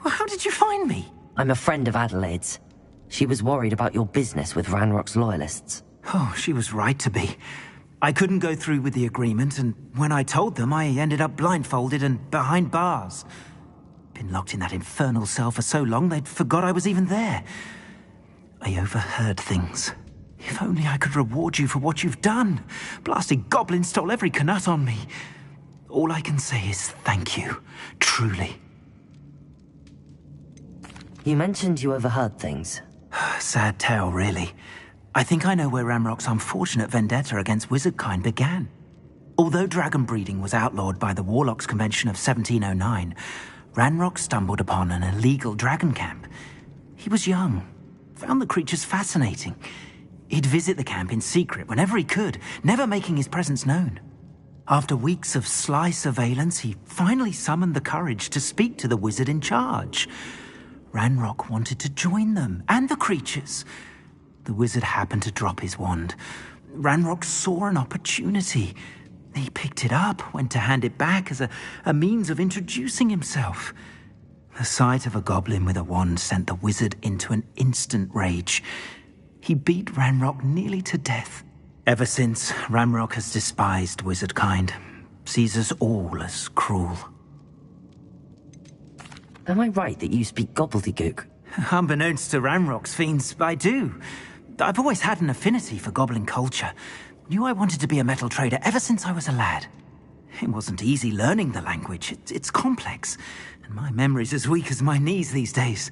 Well, how did you find me? I'm a friend of Adelaide's. She was worried about your business with Ranrock's loyalists. Oh, she was right to be. I couldn't go through with the agreement, and when I told them, I ended up blindfolded and behind bars. Been locked in that infernal cell for so long, they'd forgot I was even there. I overheard things. If only I could reward you for what you've done. Blasted goblins stole every Knut on me. All I can say is thank you, truly. You mentioned you overheard things. Sad tale, really. I think I know where Ranrock's unfortunate vendetta against wizardkind began. Although dragon breeding was outlawed by the Warlocks Convention of 1709, Ranrock stumbled upon an illegal dragon camp. He was young, found the creatures fascinating. He'd visit the camp in secret whenever he could, never making his presence known. After weeks of sly surveillance, he finally summoned the courage to speak to the wizard in charge. Ranrock wanted to join them, and the creatures. The wizard happened to drop his wand. Ranrock saw an opportunity. He picked it up, went to hand it back as a means of introducing himself. The sight of a goblin with a wand sent the wizard into an instant rage. He beat Ranrock nearly to death. Ever since, Ranrock has despised wizard kind, sees us all as cruel. Am I right that you speak gobbledygook? Unbeknownst to Ranrock's fiends, I do. I've always had an affinity for goblin culture. Knew I wanted to be a metal trader ever since I was a lad. It wasn't easy learning the language. It's complex, and my memory's as weak as my knees these days.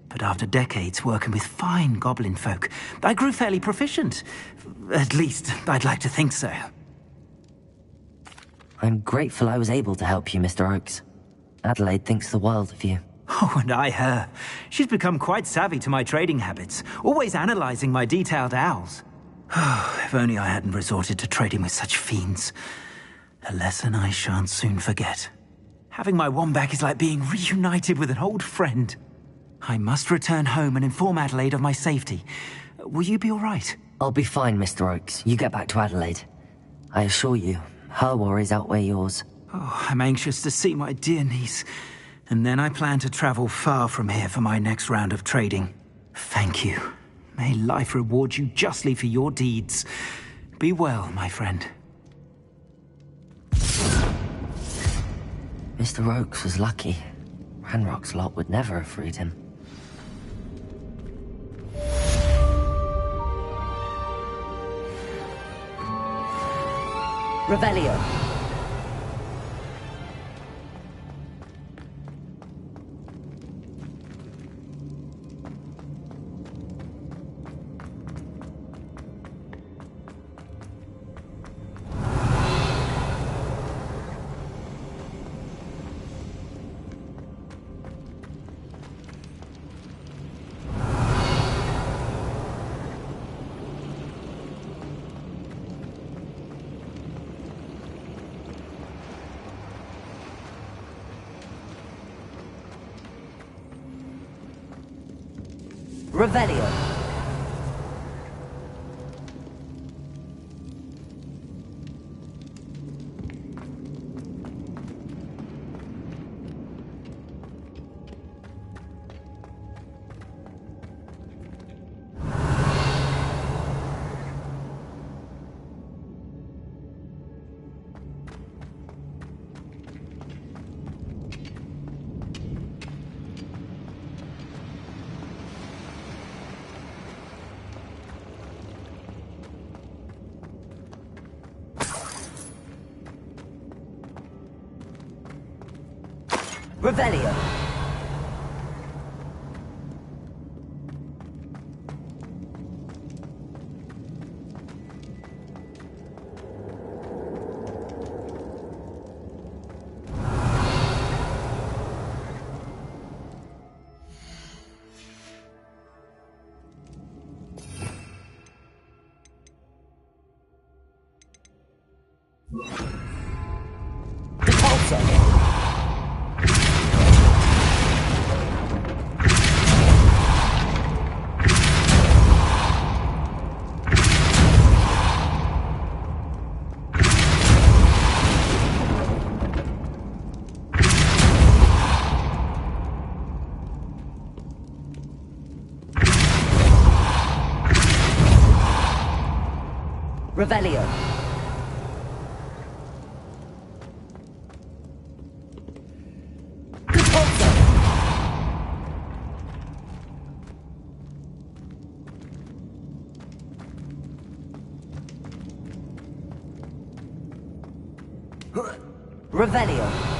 But after decades working with fine goblin folk, I grew fairly proficient. At least, I'd like to think so. I'm grateful I was able to help you, Mr. Oakes. Adelaide thinks the world of you. Oh, and I her. She's become quite savvy to my trading habits, always analyzing my detailed owls. If only I hadn't resorted to trading with such fiends. A lesson I shan't soon forget. Having my wand back is like being reunited with an old friend. I must return home and inform Adelaide of my safety. Will you be all right? I'll be fine, Mr. Oakes. You get back to Adelaide. I assure you, her worries outweigh yours. Oh, I'm anxious to see my dear niece. And then I plan to travel far from here for my next round of trading. Thank you. May life reward you justly for your deeds. Be well, my friend. Mr. Oakes was lucky. Ranrock's lot would never have freed him. Revelio. Revelio. Revelio. Revelio. Revelio.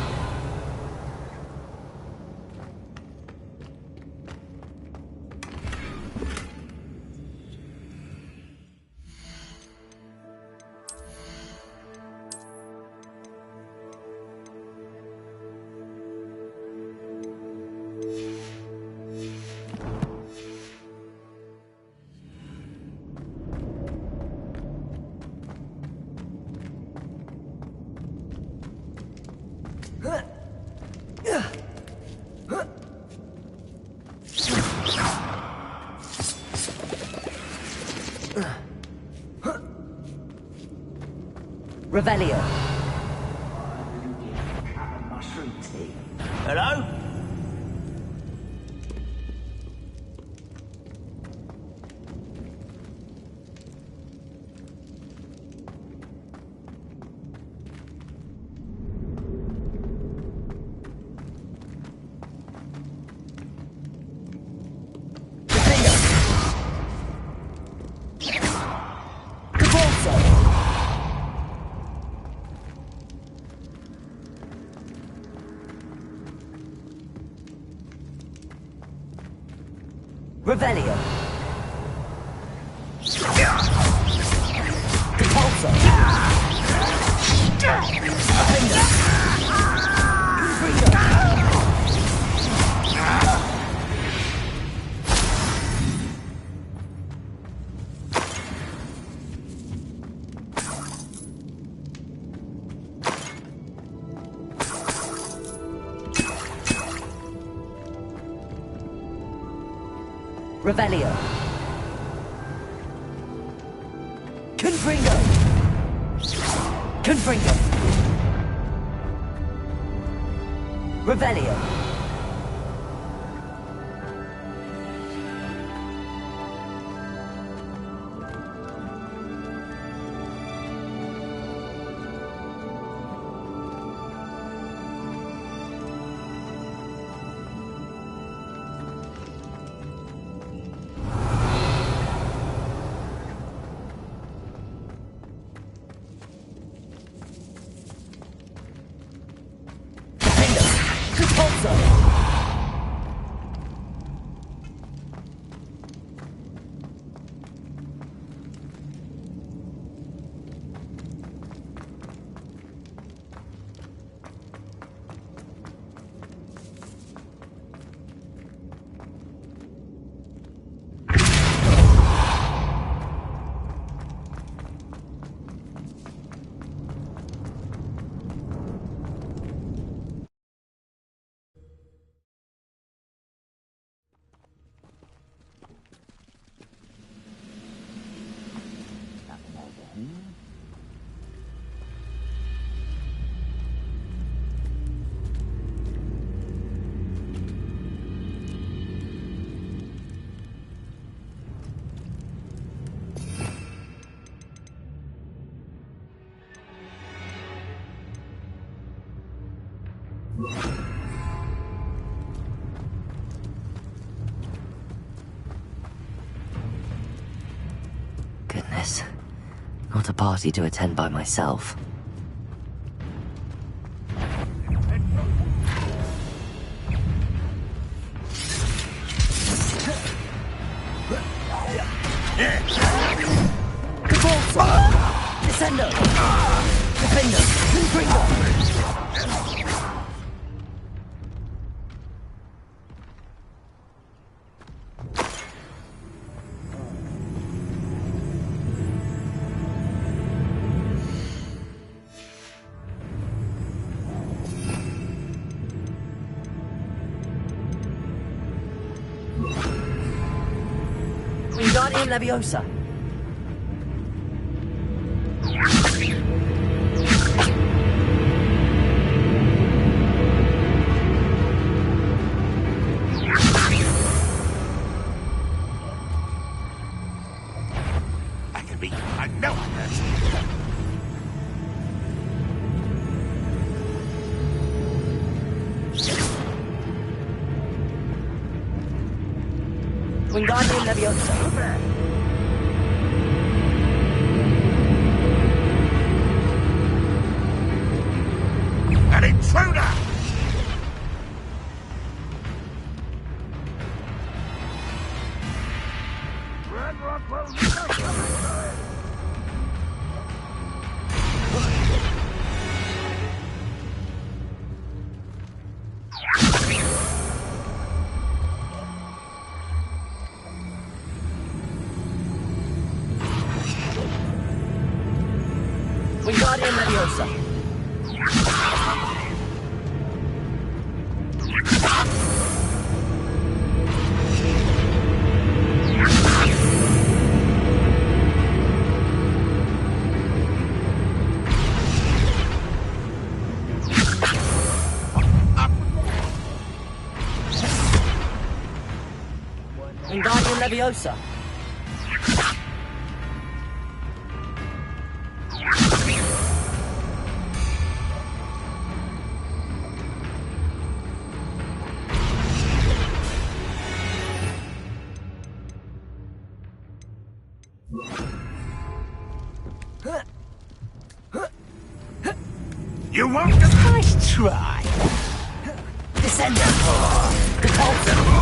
Revelio. Mushroom tea. Hello? Revelio. Repulsor. Offender. Revelio. Confringo. Confringo. Revelio. Goodness. Not a party to attend by myself. Descendo. Defender. Confringo. Wingardium Leviosa. I can be. I know I can. Wingardium Leviosa. An intruder! Red Rock will never come Wingardium Leviosa. Wingardium Leviosa. You won't get... Nice try. Descender. Repulsor.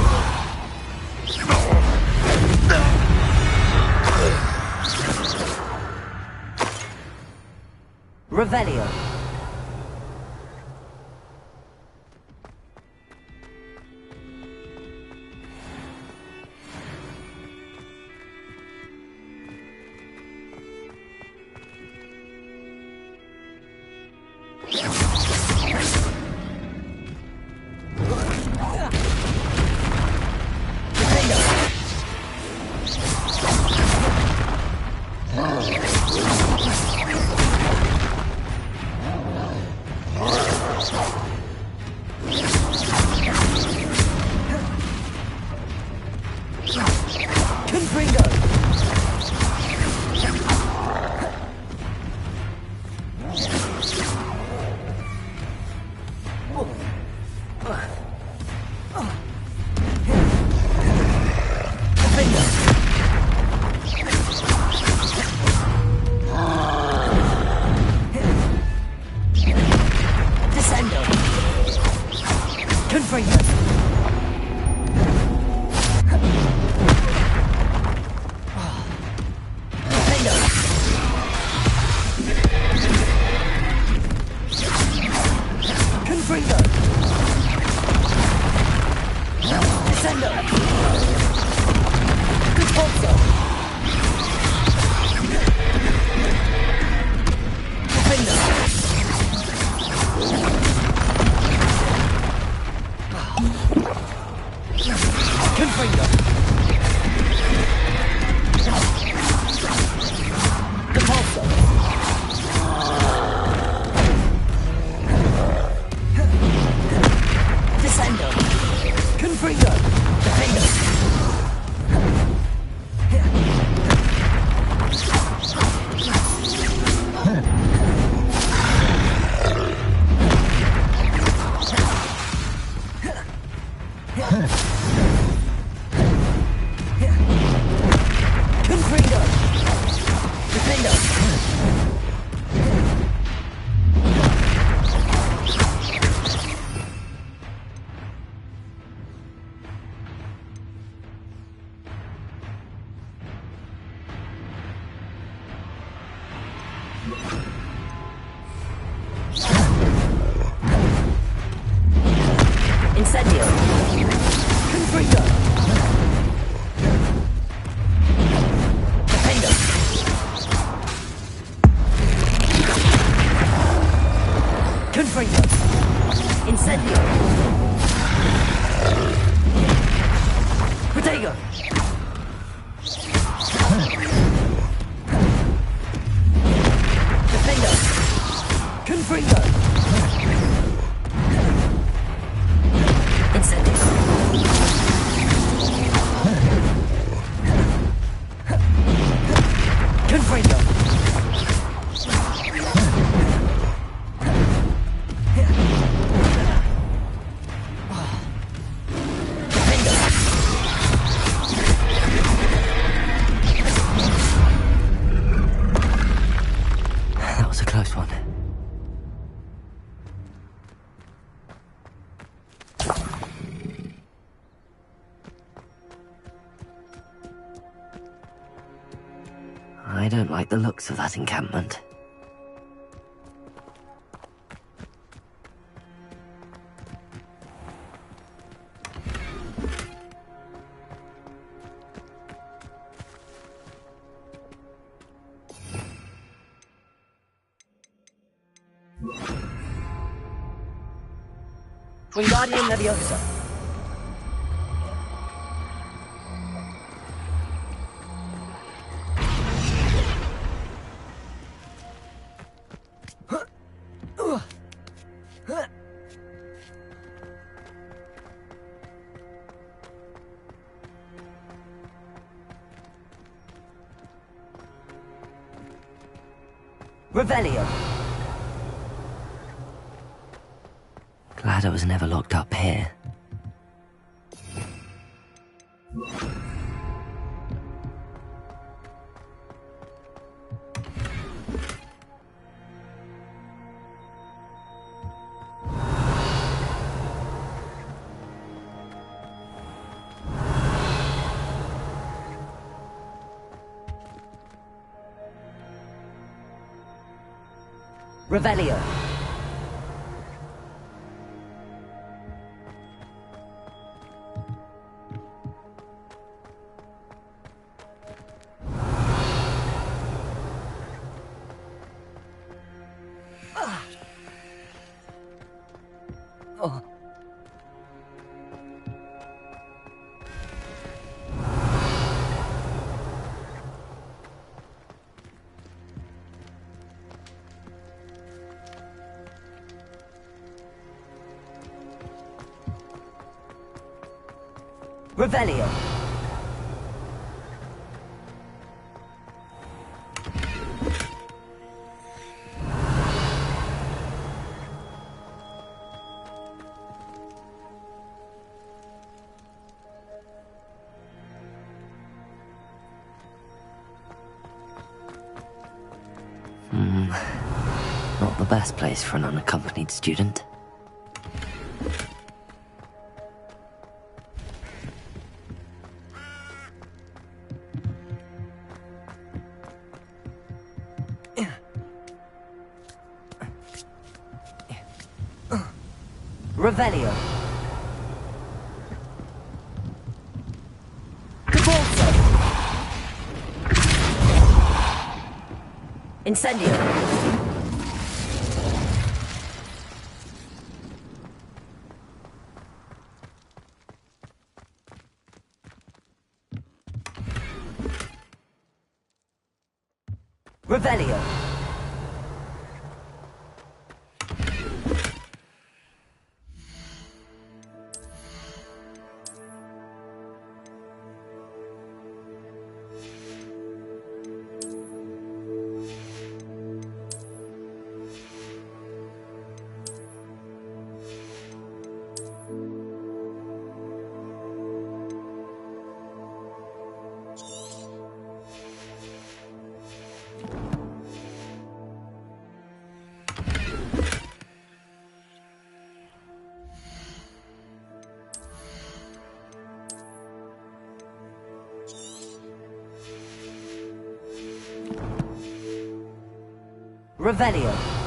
Revelio. I don't like the looks of that encampment. Wingardium Leviosa. Revelio. Glad I was never locked up here. Revelio. Oh. Revelio. Not the best place for an unaccompanied student. Revelio. Cabalso. Incendio. Revelio. Revelio.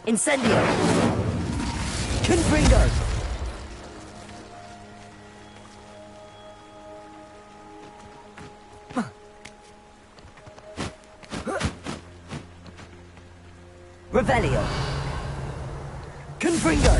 Incendio. Confringo. Revelio. Confringo.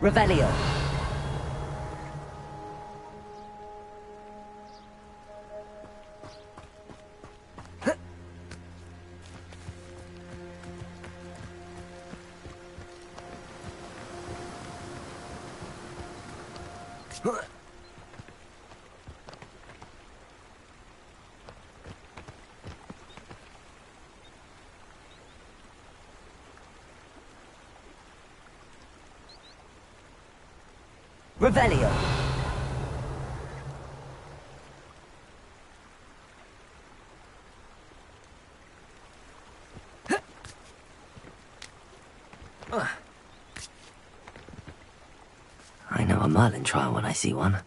Revelio. Revelio. I know a Merlin trial when I see one.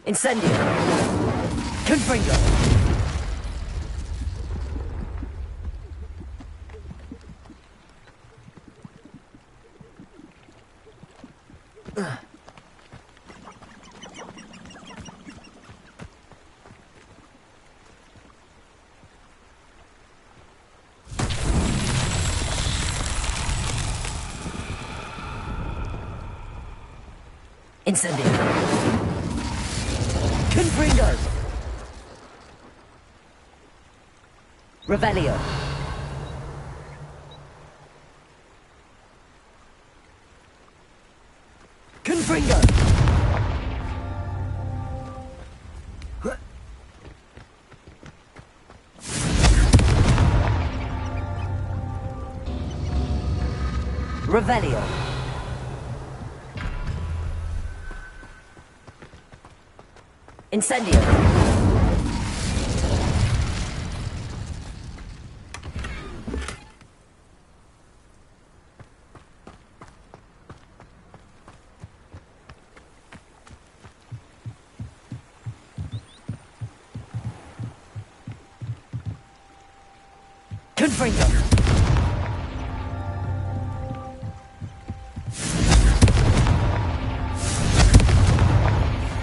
Incendio. Confringo. Incendio. Confringo. Revelio. Confringo. Revelio. Incendio. Confringo.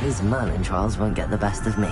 These Merlin trials won't get the best of me.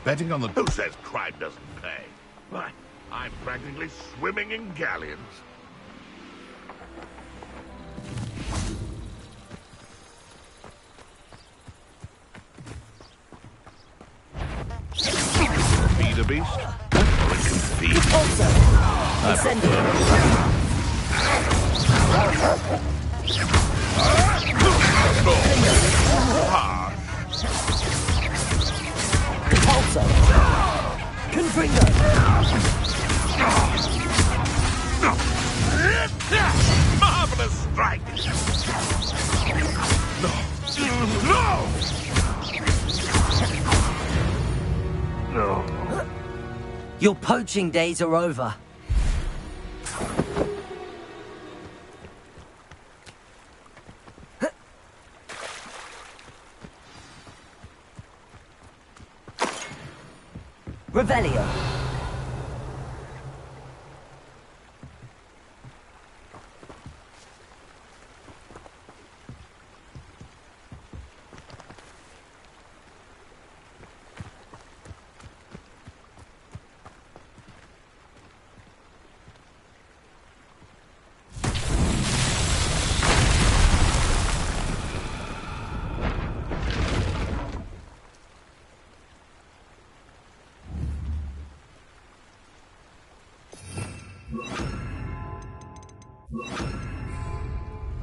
Betting on the... Who says crime doesn't pay? Why, I'm practically swimming in galleons. Feed a beast, or it can feed. Confringo. Marvelous strike! Your poaching days are over. Revelio.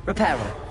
Reparo.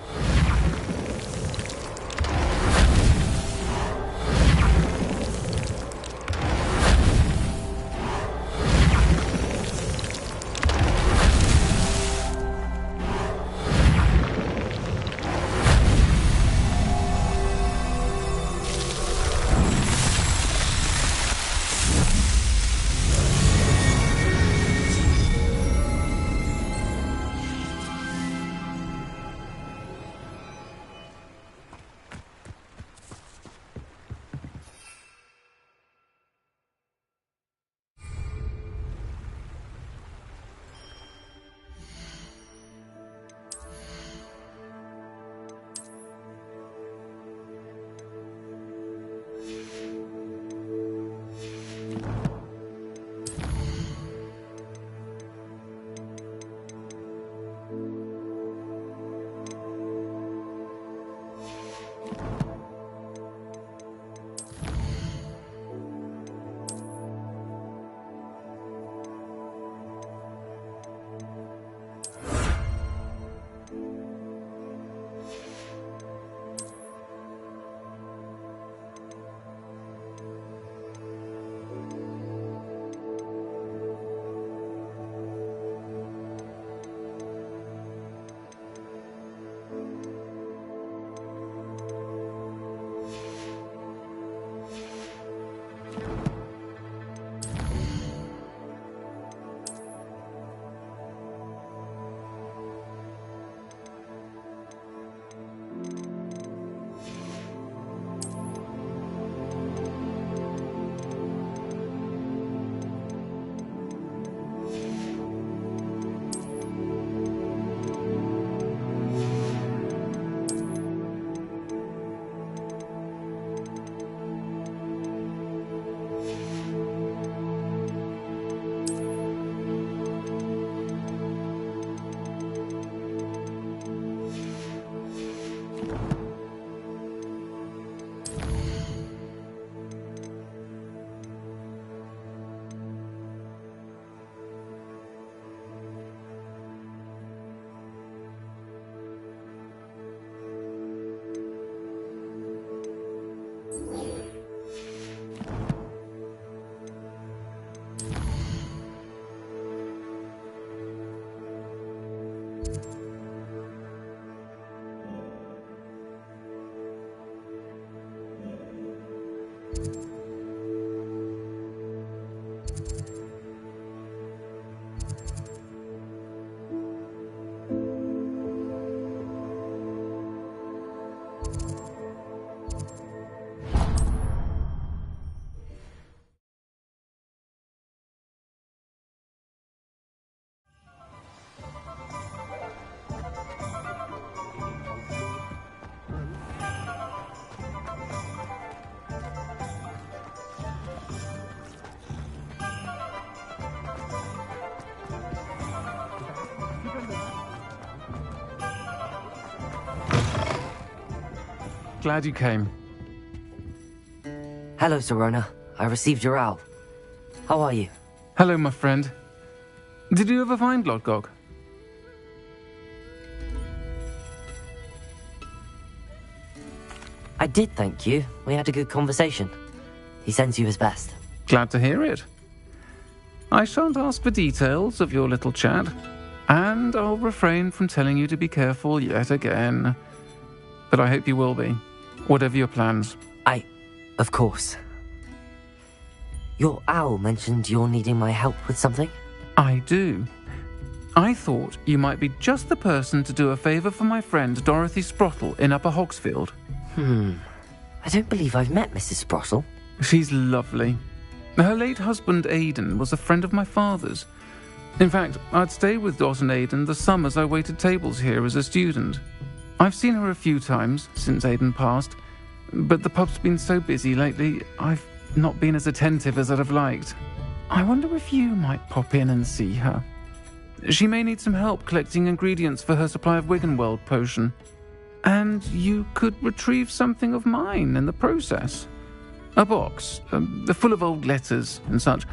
Glad you came. Hello, Serona. I received your owl. How are you? Hello, my friend. Did you ever find Lodgok? I did, thank you. We had a good conversation. He sends you his best. Glad to hear it. I shan't ask for details of your little chat, and I'll refrain from telling you to be careful yet again. But I hope you will be, whatever your plans. Of course. Your owl mentioned you're needing my help with something? I do. I thought you might be just the person to do a favour for my friend Dorothy Sprottle in Upper Hogsfield. I don't believe I've met Mrs. Sprottle. She's lovely. Her late husband Aidan was a friend of my father's. In fact, I'd stayed with Dot and Aidan the summers I waited tables here as a student. I've seen her a few times since Aidan passed, but the pub's been so busy lately, I've not been as attentive as I'd have liked. I wonder if you might pop in and see her. She may need some help collecting ingredients for her supply of Wiggenweld potion. And you could retrieve something of mine in the process. A box, full of old letters and such.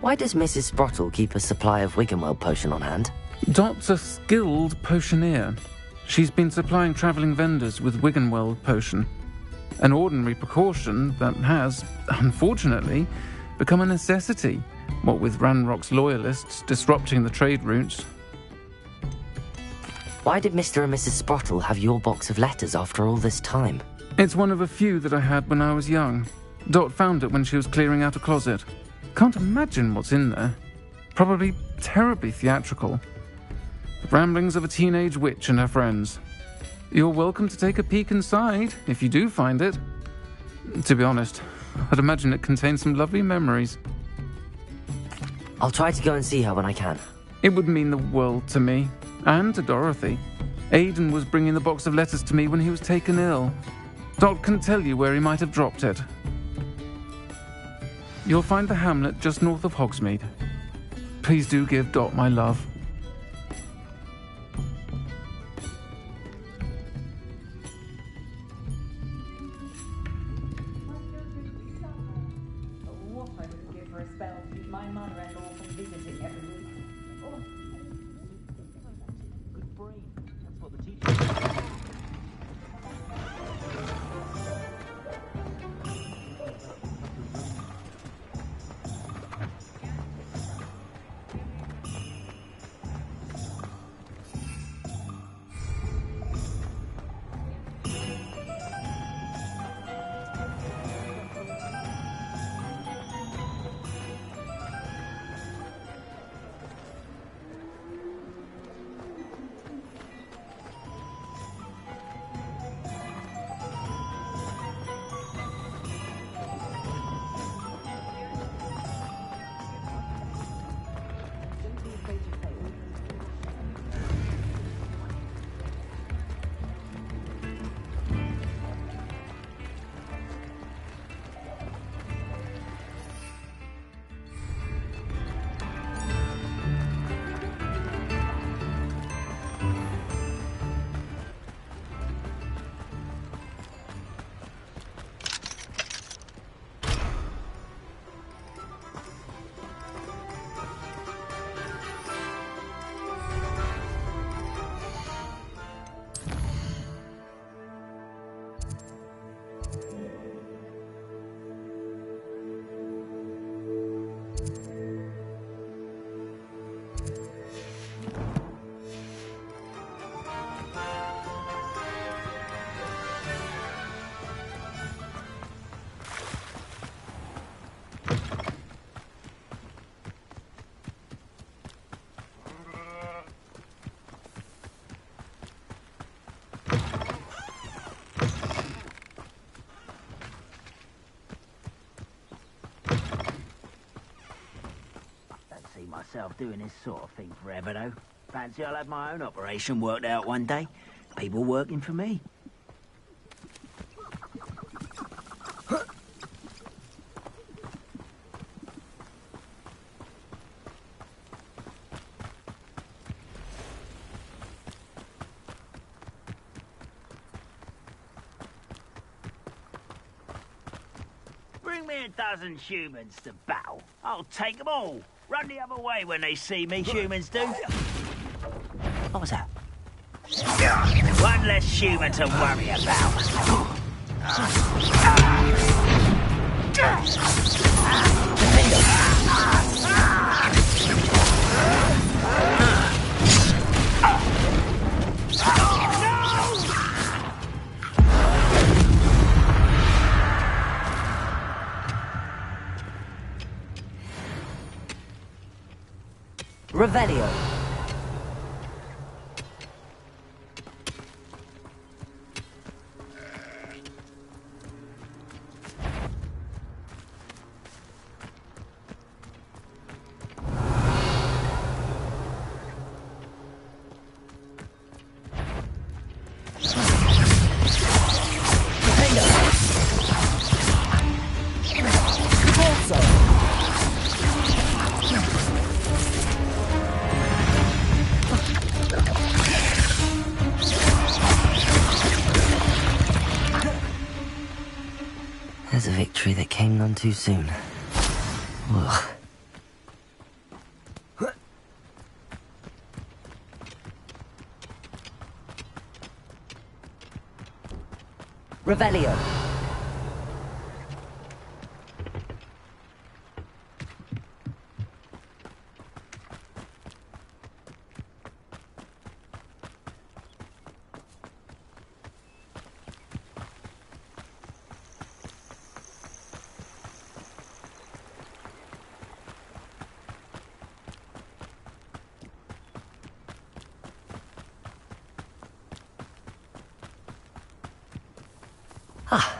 Why does Mrs. Sprottle keep a supply of Wiggenweld potion on hand? Dot's a skilled potioneer. She's been supplying travelling vendors with Wiggenweld potion. An ordinary precaution that has, unfortunately, become a necessity, what with Ranrock's loyalists disrupting the trade routes. Why did Mr. and Mrs. Sprottle have your box of letters after all this time? It's one of a few that I had when I was young. Dot found it when she was clearing out a closet. Can't imagine what's in there. Probably terribly theatrical. The ramblings of a teenage witch and her friends. You're welcome to take a peek inside, if you do find it. To be honest, I'd imagine it contains some lovely memories. I'll try to go and see her when I can. It would mean the world to me, and to Dorothy. Aidan was bringing the box of letters to me when he was taken ill. Dot can tell you where he might have dropped it. You'll find the hamlet just north of Hogsmeade. Please do give Dot my love. What I would give for a spell to keep my mother-in-law from visiting every week. Oh. Good brain. That's what the teacher. myself doing this sort of thing forever, though. Fancy I'll have my own operation worked out one day. People working for me. Bring me a dozen humans to battle. I'll take them all. Run the other way when they see me, humans do. What was that? One less human to worry about. Revelio. There's a victory that came none too soon. Ugh. Revelio.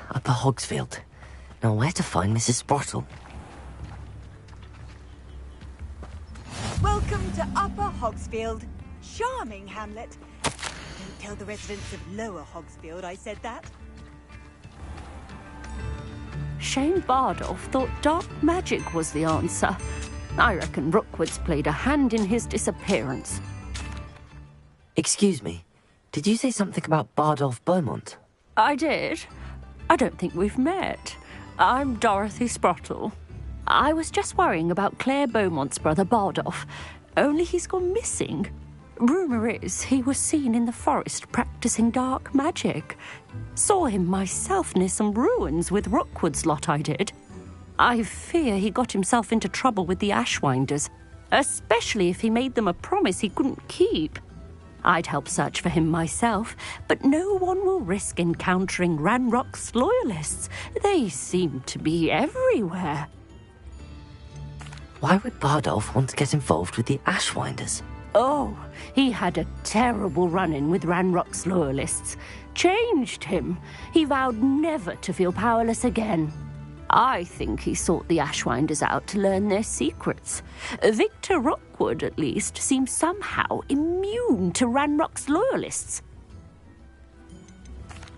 Upper Hogsfield. Now where to find Mrs. Sprottle? Welcome to Upper Hogsfield. Charming hamlet. Don't tell the residents of Lower Hogsfield I said that. Shane Bardolph thought dark magic was the answer. I reckon Rookwood's played a hand in his disappearance. Excuse me, did you say something about Bardolph Beaumont? I did. I don't think we've met. I'm Dorothy Sprottle. I was just worrying about Claire Beaumont's brother Bardolph, only he's gone missing. Rumour is he was seen in the forest practicing dark magic. Saw him myself near some ruins with Rookwood's lot I did. I fear he got himself into trouble with the Ashwinders, especially if he made them a promise he couldn't keep. I'd help search for him myself, but no one will risk encountering Ranrock's loyalists. They seem to be everywhere. Why would Bardolph want to get involved with the Ashwinders? Oh, he had a terrible run-in with Ranrock's loyalists. Changed him. He vowed never to feel powerless again. I think he sought the Ashwinders out to learn their secrets. Victor Rookwood, at least, seems somehow immune to Ranrock's loyalists.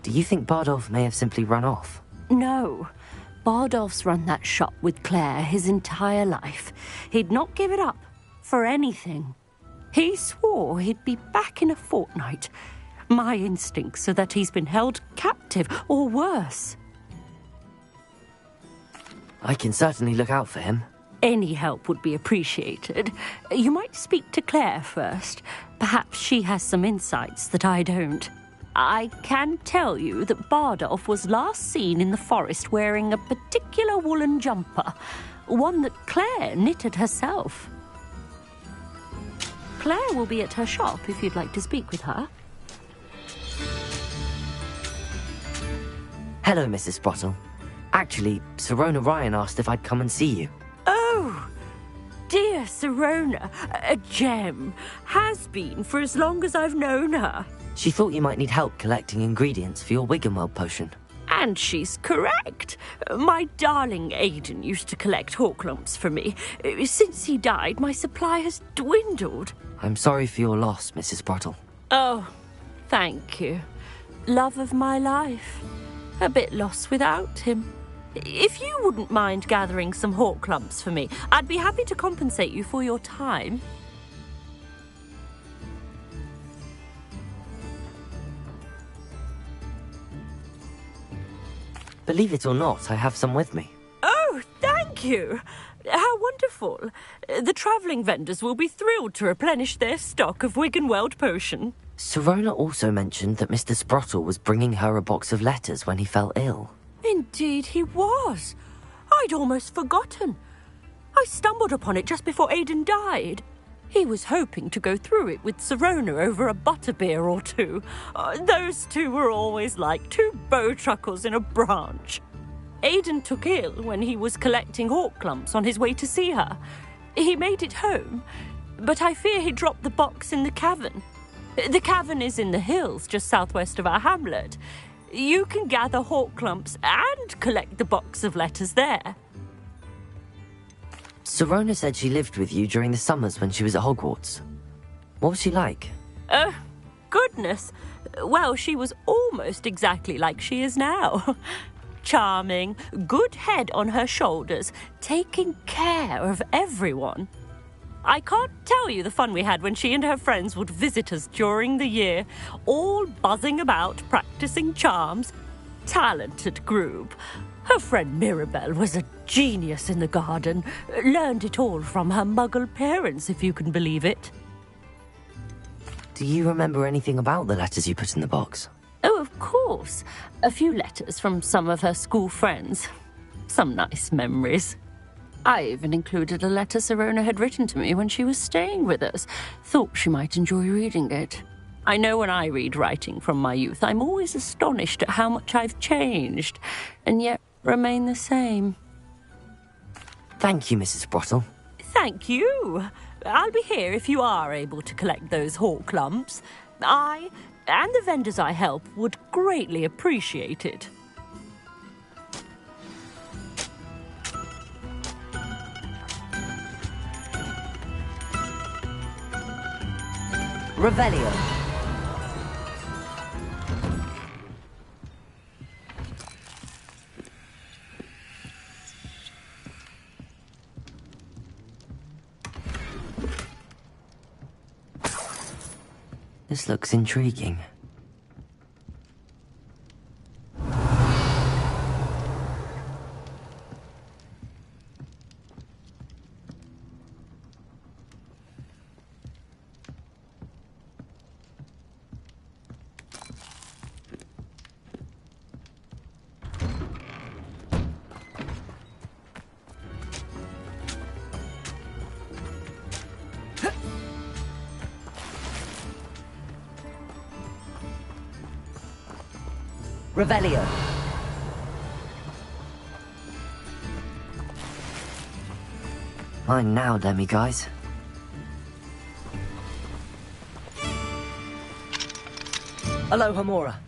Do you think Bardolph may have simply run off? No. Bardolph's run that shop with Claire his entire life. He'd not give it up for anything. He swore he'd be back in a fortnight. My instincts are that he's been held captive, or worse. I can certainly look out for him. Any help would be appreciated. You might speak to Claire first. Perhaps she has some insights that I don't. I can tell you that Bardolph was last seen in the forest wearing a particular woolen jumper, one that Claire knitted herself. Claire will be at her shop if you'd like to speak with her. Hello, Mrs. Sprottle. Actually, Sirona Ryan asked if I'd come and see you. Oh, dear Sirona, a gem. Has been for as long as I've known her. She thought you might need help collecting ingredients for your Wiggenweld potion. And she's correct. My darling Aiden used to collect hawk lumps for me. Since he died, my supply has dwindled. I'm sorry for your loss, Mrs. Brottle. Oh, thank you. Love of my life. A bit lost without him. If you wouldn't mind gathering some hawk lumps for me, I'd be happy to compensate you for your time. Believe it or not, I have some with me. Oh, thank you. How wonderful. The travelling vendors will be thrilled to replenish their stock of Wiggenweld potion. Sirona also mentioned that Mr. Sprottle was bringing her a box of letters when he fell ill. Indeed he was. I'd almost forgotten. I stumbled upon it just before Aiden died. He was hoping to go through it with Sirona over a butterbeer or two. Those two were always like two bowtruckles in a branch. Aiden took ill when he was collecting hawk lumps on his way to see her. He made it home, but I fear he dropped the box in the cavern. The cavern is in the hills just southwest of our hamlet. You can gather hawk lumps and collect the box of letters there. Sirona said she lived with you during the summers when she was at Hogwarts. What was she like? Goodness. Well, she was almost exactly like she is now. Charming, good head on her shoulders, taking care of everyone. I can't tell you the fun we had when she and her friends would visit us during the year, all buzzing about, practicing charms. Talented group. Her friend Mirabelle was a genius in the garden. Learned it all from her muggle parents, if you can believe it. Do you remember anything about the letters you put in the box? Oh, of course. A few letters from some of her school friends. Some nice memories. I even included a letter Sirona had written to me when she was staying with us. Thought she might enjoy reading it. I know when I read writing from my youth, I'm always astonished at how much I've changed, and yet remain the same. Thank you, Mrs. Brottle. Thank you. I'll be here if you are able to collect those hawk lumps. I, and the vendors I help, would greatly appreciate it. Revelio. This looks intriguing. Revelio. Mine now, demiguise. Aloha Mora.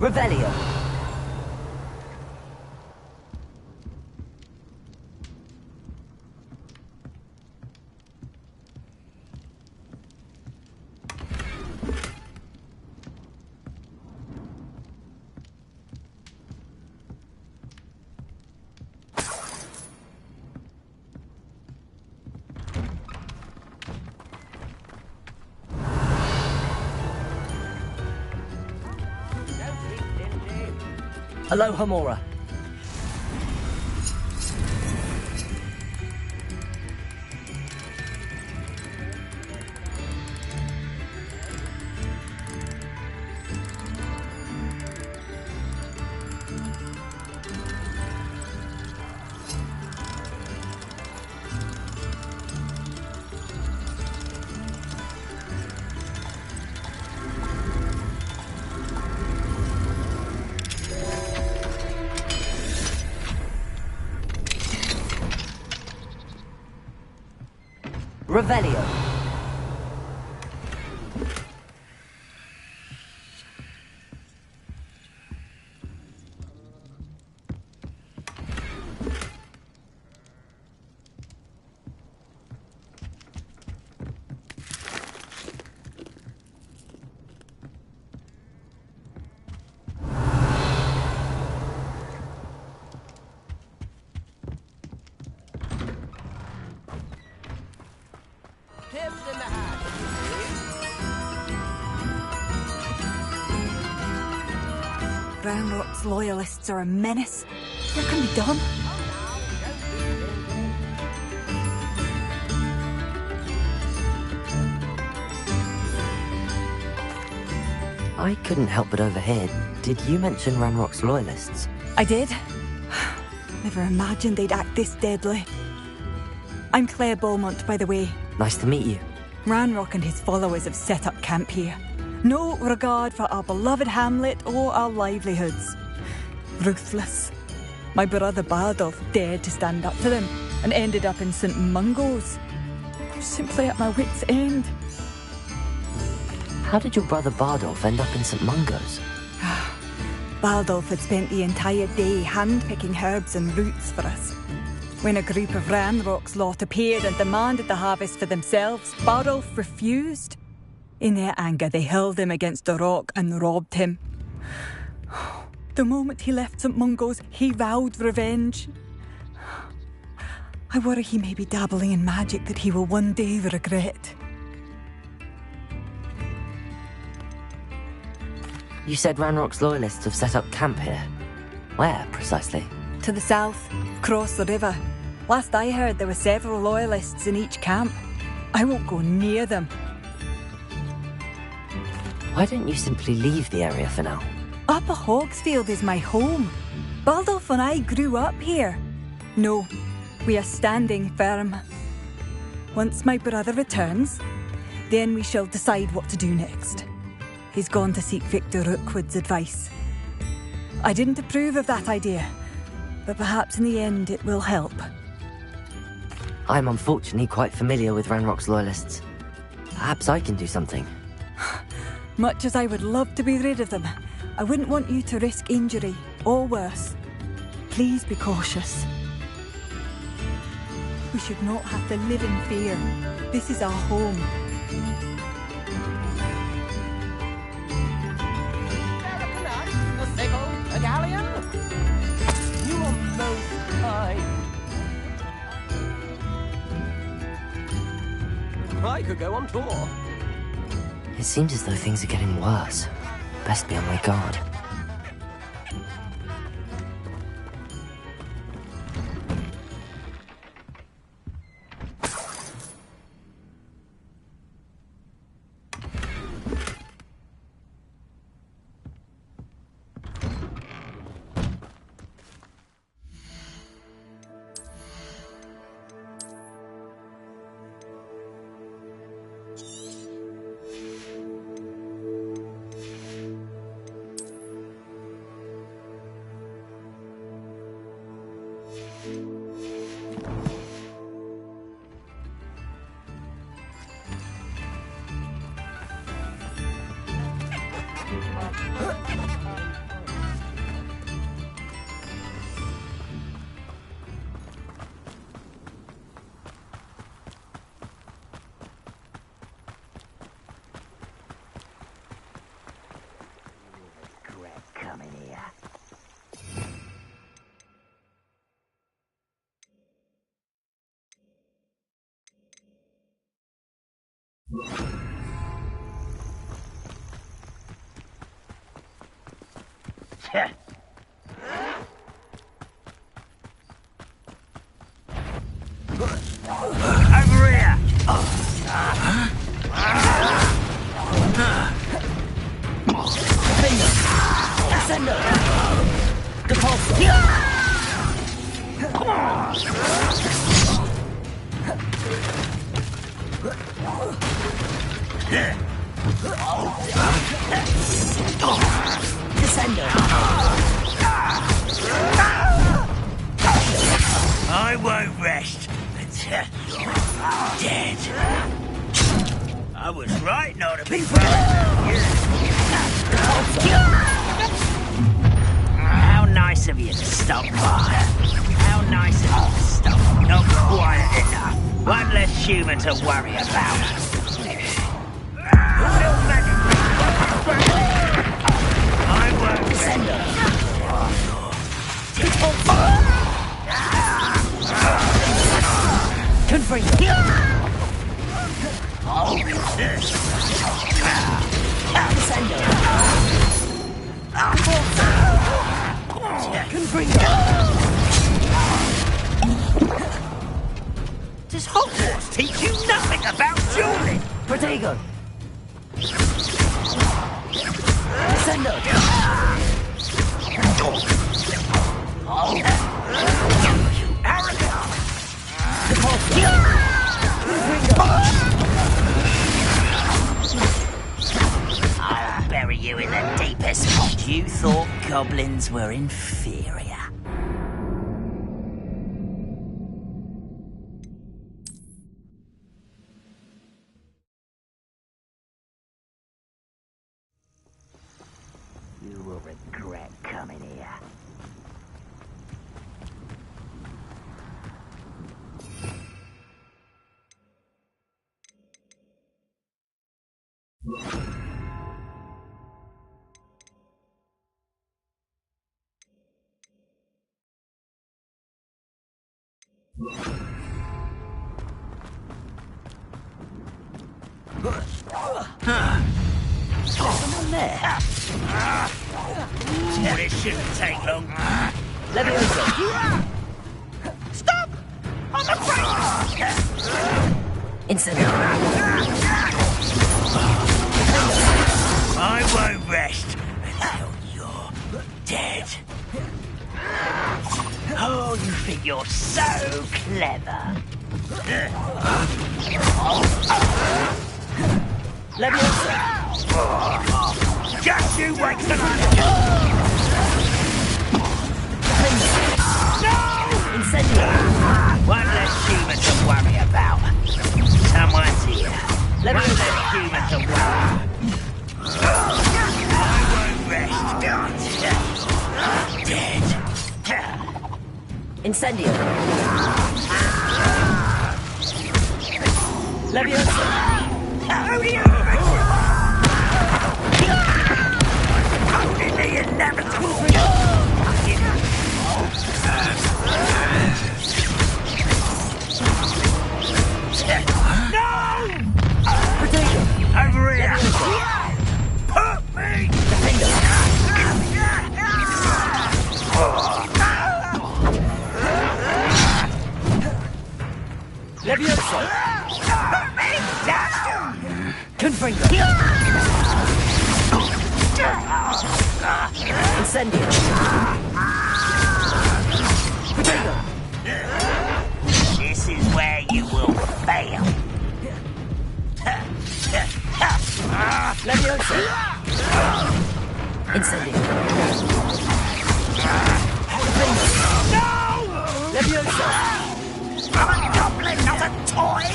Revelio. Aloha Mora. Revelio. Ranrock's loyalists are a menace. What can be done? I couldn't help but overhear. Did you mention Ranrock's loyalists? I did. Never imagined they'd act this deadly. I'm Claire Beaumont, by the way. Nice to meet you. Ranrock and his followers have set up camp here. No regard for our beloved hamlet or our livelihoods. Ruthless. My brother Bardolph dared to stand up to them and ended up in St. Mungo's. I'm simply at my wit's end. How did your brother Bardolph end up in St. Mungo's? Bardolph had spent the entire day hand-picking herbs and roots for us. When a group of Ranrock's lot appeared and demanded the harvest for themselves, Bardolph refused. In their anger, they hurled him against a rock and robbed him. The moment he left St. Mungo's, he vowed revenge. I worry he may be dabbling in magic that he will one day regret. You said Ranrock's loyalists have set up camp here. Where, precisely? To the south, across the river. Last I heard, there were several loyalists in each camp. I won't go near them. Why don't you simply leave the area for now? Upper Hogsfield is my home. Bardolph and I grew up here. No, we are standing firm. Once my brother returns, then we shall decide what to do next. He's gone to seek Victor Rookwood's advice. I didn't approve of that idea, but perhaps in the end it will help. I'm unfortunately quite familiar with Ranrock's loyalists. Perhaps I can do something. Much as I would love to be rid of them, I wouldn't want you to risk injury, or worse. Please be cautious. We should not have to live in fear. This is our home. A sickle, a galleon. You are most kind. I could go on tour. It seems as though things are getting worse. Best be on my guard. Over here! Ascendo! Depulso! Descendo! I won't rest until dead. I was right not to be worried. How nice of you to stop by. How nice of you to stop. Not quite enough. One less human to worry about. I won't send her. Confringo. Confringo. Does Hogwarts teach you nothing about dueling? Protego. Descendo. I'll bury you in the deepest pot. You thought goblins were inferior. You will regret coming here. Someone there. This shouldn't take long. Leviosa. Stop! I'm afraid! Incendio. I won't rest until you're dead. Oh, you think you're so clever. Leviosa. Just you wait till I... No! Incendio. One less human to worry about. Someone's here. One less human to worry. I won't rest. Dead. Incendio. Leviosa. How do you... Only the inevitable. No! Over here! Put me! Leviosa! Put me down! Confringo! Incendio! Protego! This is where you will fail. Leviosa! Incendio! No! Leviosa! I'm a goblin, not a toy!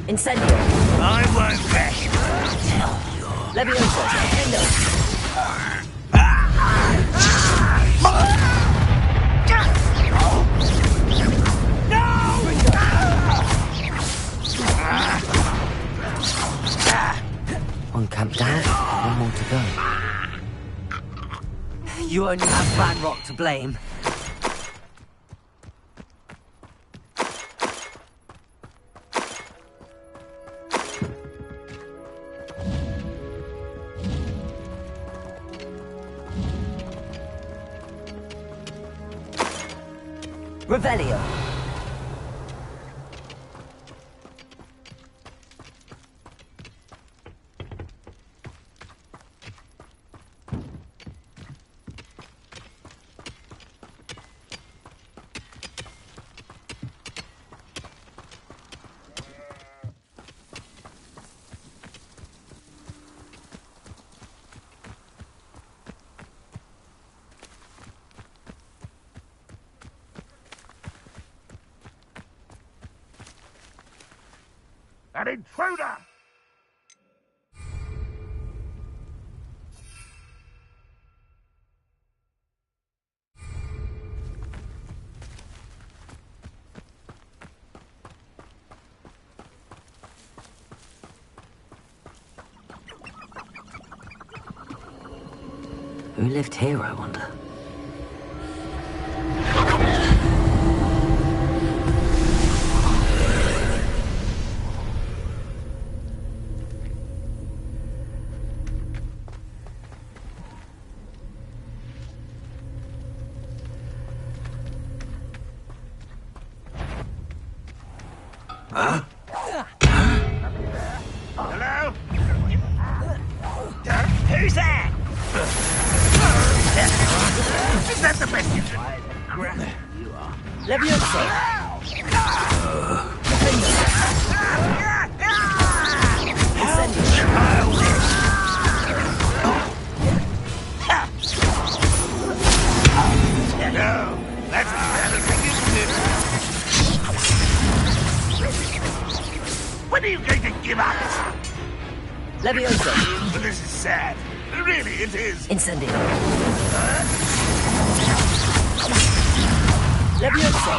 Incendio! I won't rest until you're... Leviosa! Endo! One camp down, one more to go. You only have Van Rock to blame. Revelio. An intruder! Who lived here, I wonder? Hello? Who's that? Is that the best you can... Crap, you are. Levioso! No, that's better than you. When are you going to give up? Levioso! Well, this is sad. Really, it is. Incendio! Levioso!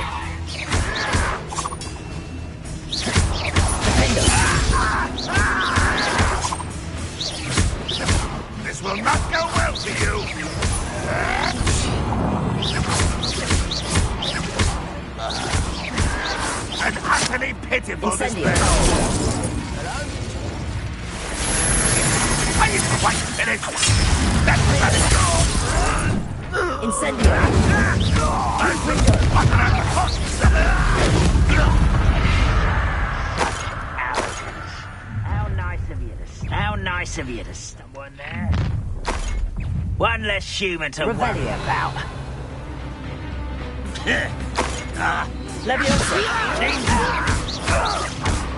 This will not go well for you. An utterly pitiful display. Are you quite finished? That's about it. Incendio! How nice of you to someone there. One less human to worry Revelio. about. Levioso!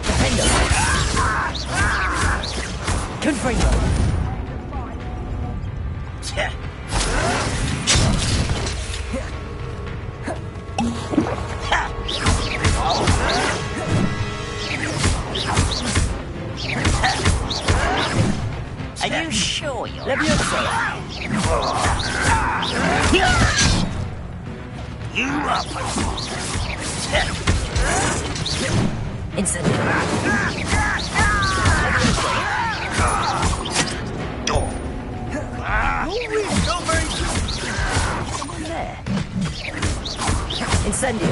Defendo! Confringo! Are you sure you're... Levioso! You up? Incendio! There. Incendio!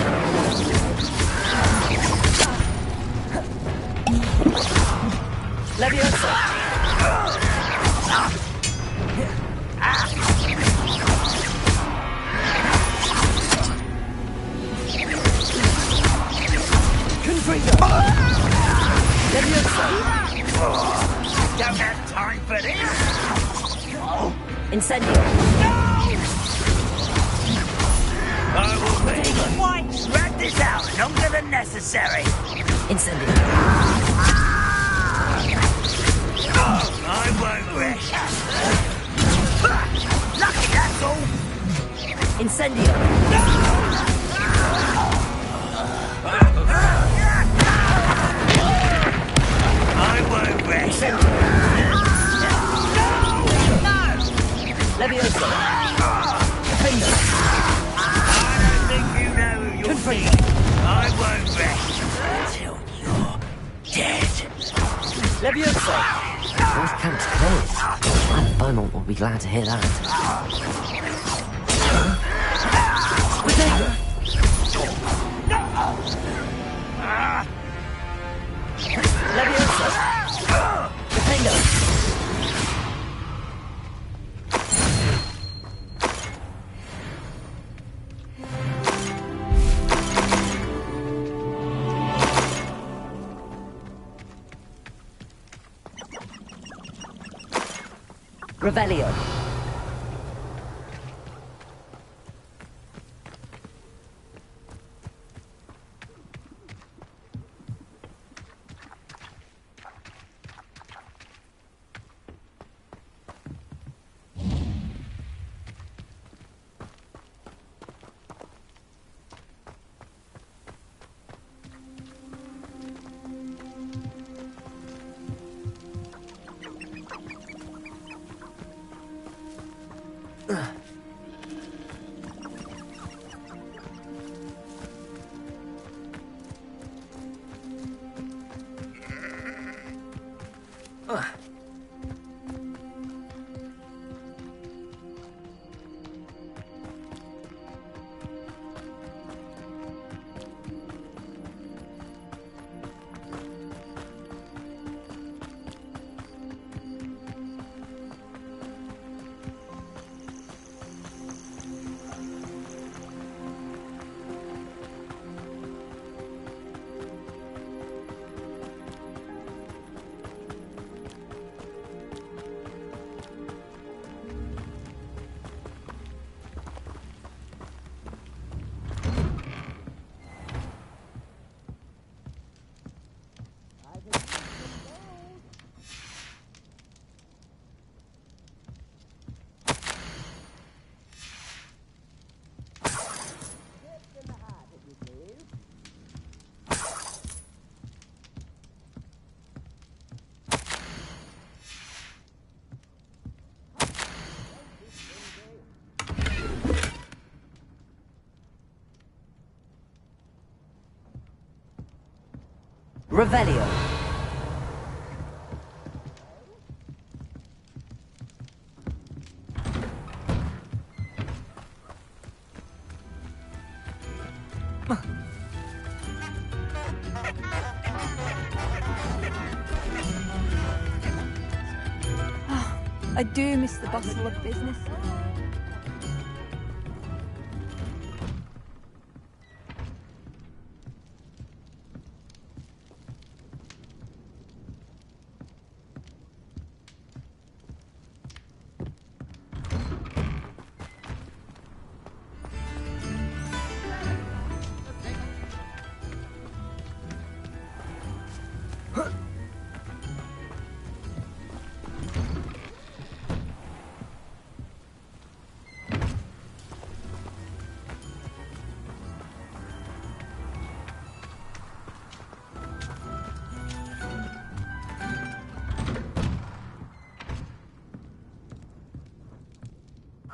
Levioso! Confringo! Levioso! Don't have time for this. Incendio! I will be. Why? Drag this out longer than necessary. Incendio! I won't rest. Lucky, that's all. Incendio! I won't rest. Levioso! Defendo! I don't think you know who you're Confringo! I won't rest until you're dead. Levioso! North Camp's closed. And Beaumont will be glad to hear that. Protego! Levioso! Defendo! Revelio. Revelio. I do miss the bustle of business.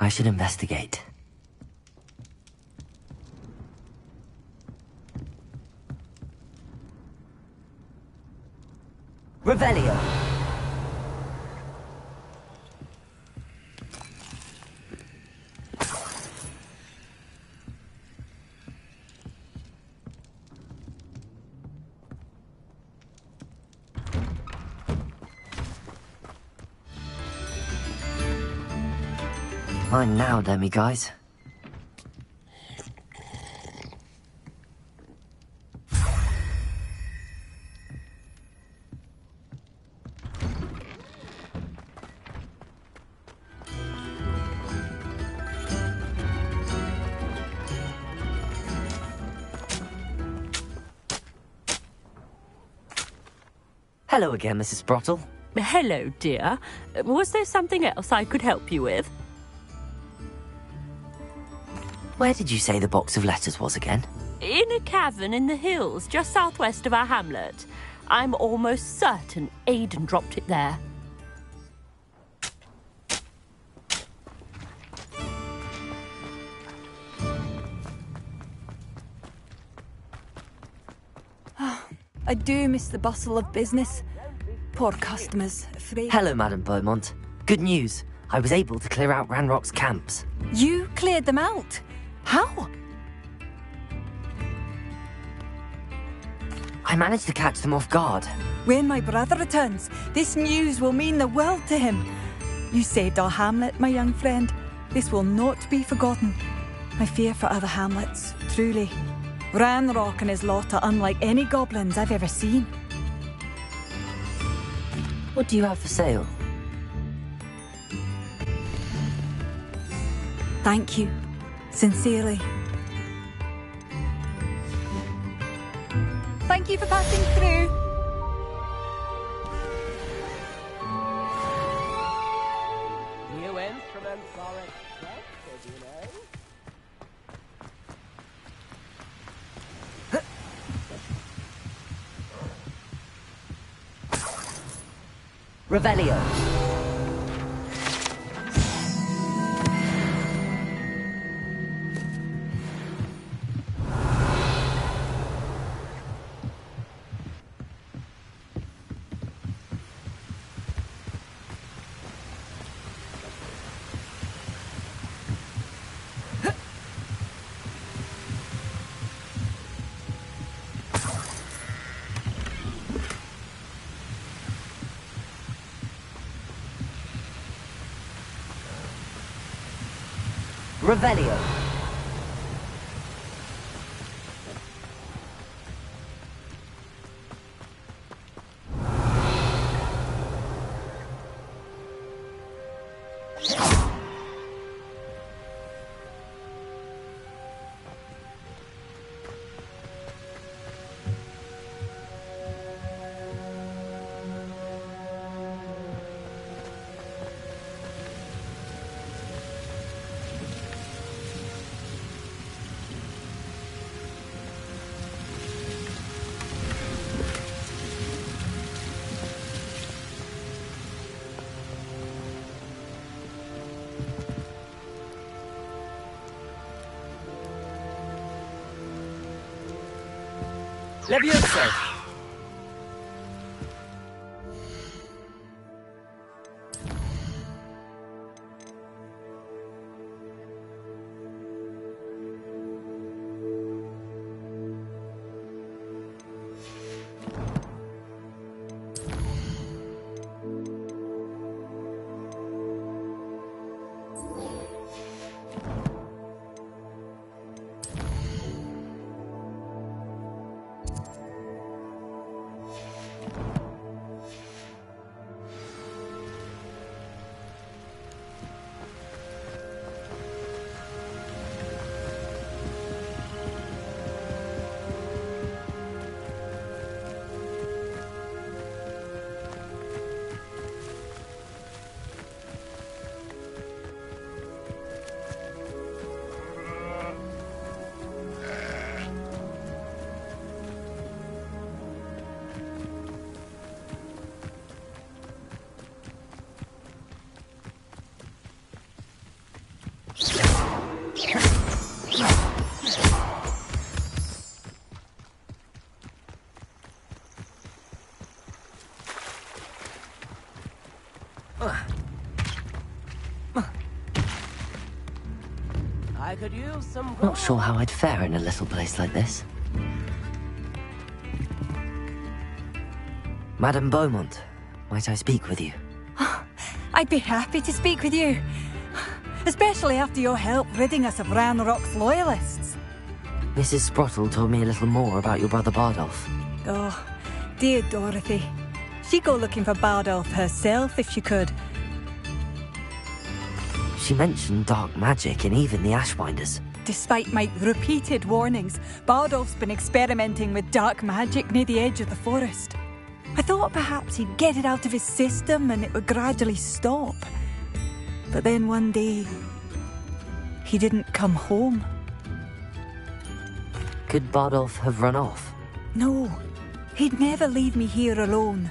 I should investigate. Revelio. Mine now, demi-guys. Hello again, Mrs. Sprottle. Hello, dear. Was there something else I could help you with? Where did you say the box of letters was again? In a cavern in the hills, just southwest of our hamlet. I'm almost certain Aidan dropped it there. I do miss the bustle of business. Poor customers, afraid. Hello, Madame Beaumont. Good news. I was able to clear out Ranrock's camps. You cleared them out? How? I managed to catch them off guard. When my brother returns, this news will mean the world to him. You saved our hamlet, my young friend. This will not be forgotten. I fear for other hamlets, truly. Ranrock and his lot are unlike any goblins I've ever seen. What do you have for sale? Thank you. Sincerely. Thank you for passing through. New instruments are expensive, you know. Revelio. Revelio. Levioso! I could use some. Not sure how I'd fare in a little place like this. Madame Beaumont, might I speak with you? I'd be happy to speak with you. Especially after your help ridding us of Ranrock's loyalists. Mrs. Sprottle told me a little more about your brother Bardolph. Oh, dear Dorothy. She'd go looking for Bardolph herself if she could. She mentioned dark magic and even the Ashwinders. Despite my repeated warnings, Bardolph's been experimenting with dark magic near the edge of the forest. I thought perhaps he'd get it out of his system and it would gradually stop. But then one day, he didn't come home. Could Bardolph have run off? No, he'd never leave me here alone.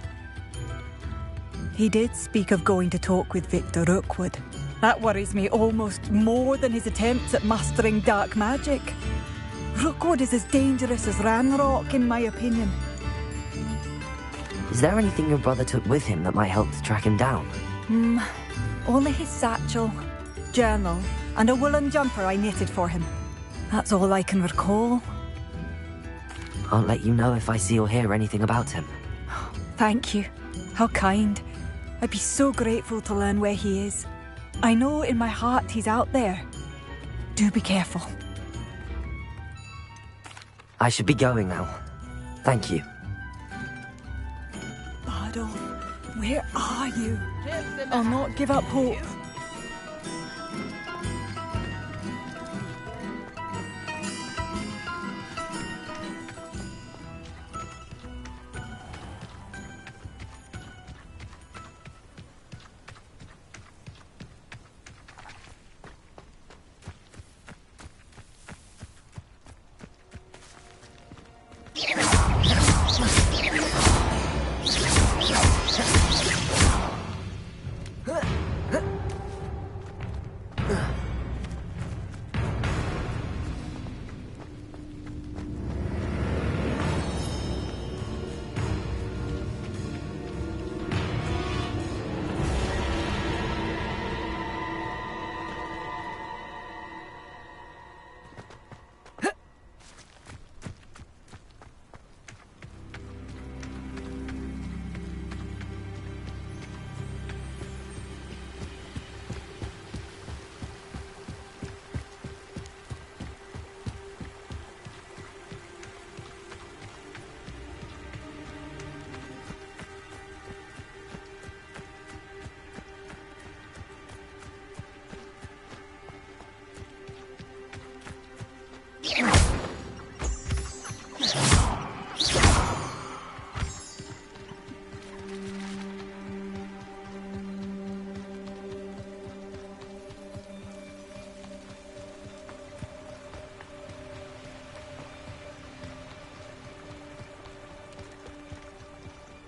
He did speak of going to talk with Victor Rookwood. That worries me almost more than his attempts at mastering dark magic. Rookwood is as dangerous as Ranrock, in my opinion. Is there anything your brother took with him that might help to track him down? Only his satchel, journal, and a woolen jumper I knitted for him. That's all I can recall. I'll let you know if I see or hear anything about him. Thank you. How kind. I'd be so grateful to learn where he is. I know in my heart he's out there. Do be careful. I should be going now. Thank you. Bardolph, where are you? I'll not give up hope.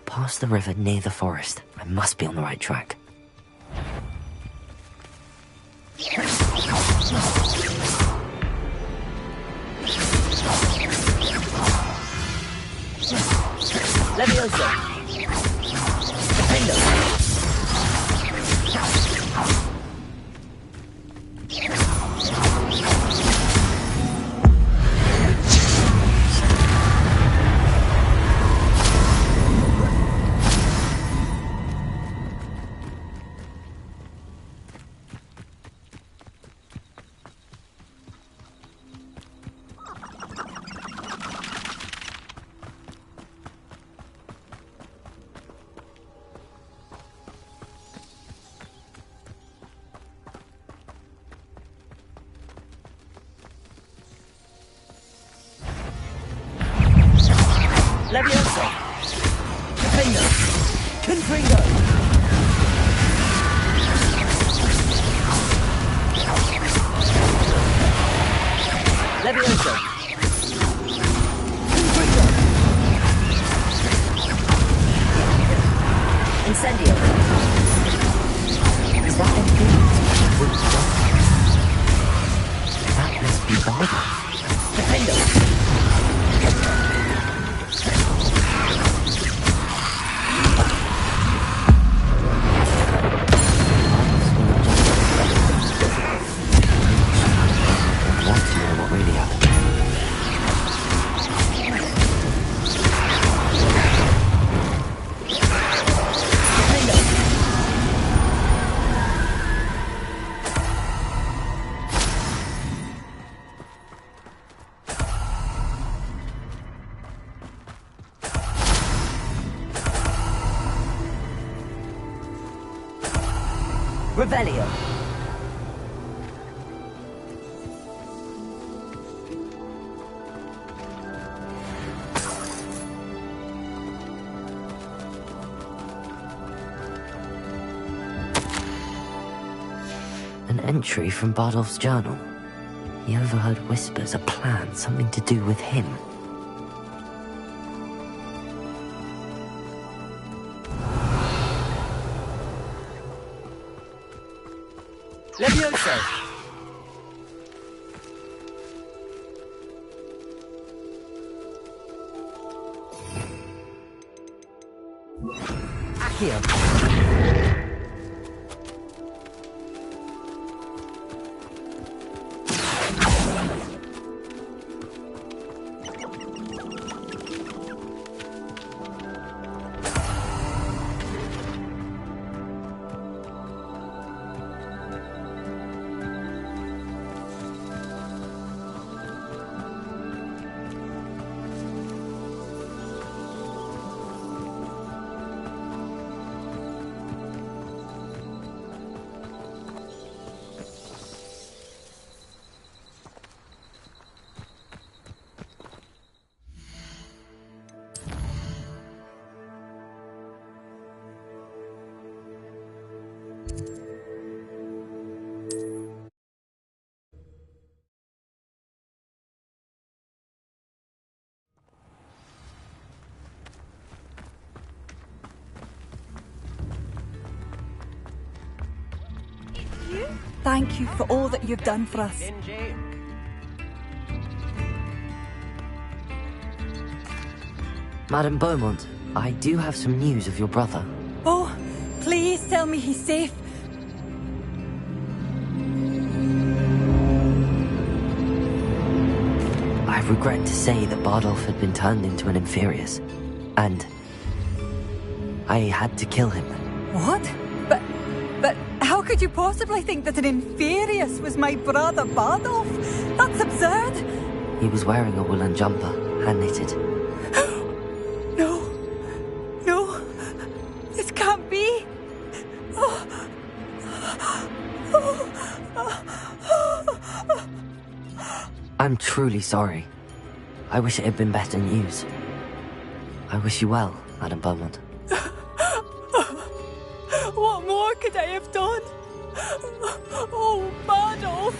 Past the river near the forest. I must be on the right track. Leviosa! Defender! Leviosa! Defender! Confringo! Leviosa! Confringo! Incendio! Is that anything? That must be Barbara. Defender! Revelio. An entry from Bardolph's journal. He overheard whispers, a plan, something to do with him. Leviosa! Accio! Thank you for all that you've done for us. Madame Beaumont, I do have some news of your brother. Oh, please tell me he's safe. I regret to say that Bardolph had been turned into an Inferius, and I had to kill him. What? But how could you possibly think that an Inferius was my brother Bardolph? That's absurd. He was wearing a woolen jumper, hand-knitted. No, this can't be. I'm truly sorry. I wish it had been better news. I wish you well, Madam Beaumont. What more could I have done? Oh, Badolf!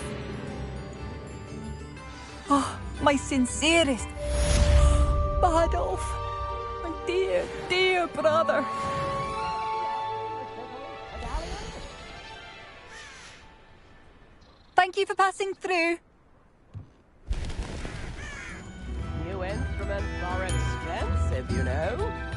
Oh, my sincerest. Badolf, my dear, dear brother. Thank you for passing through. New instruments are expensive, you know.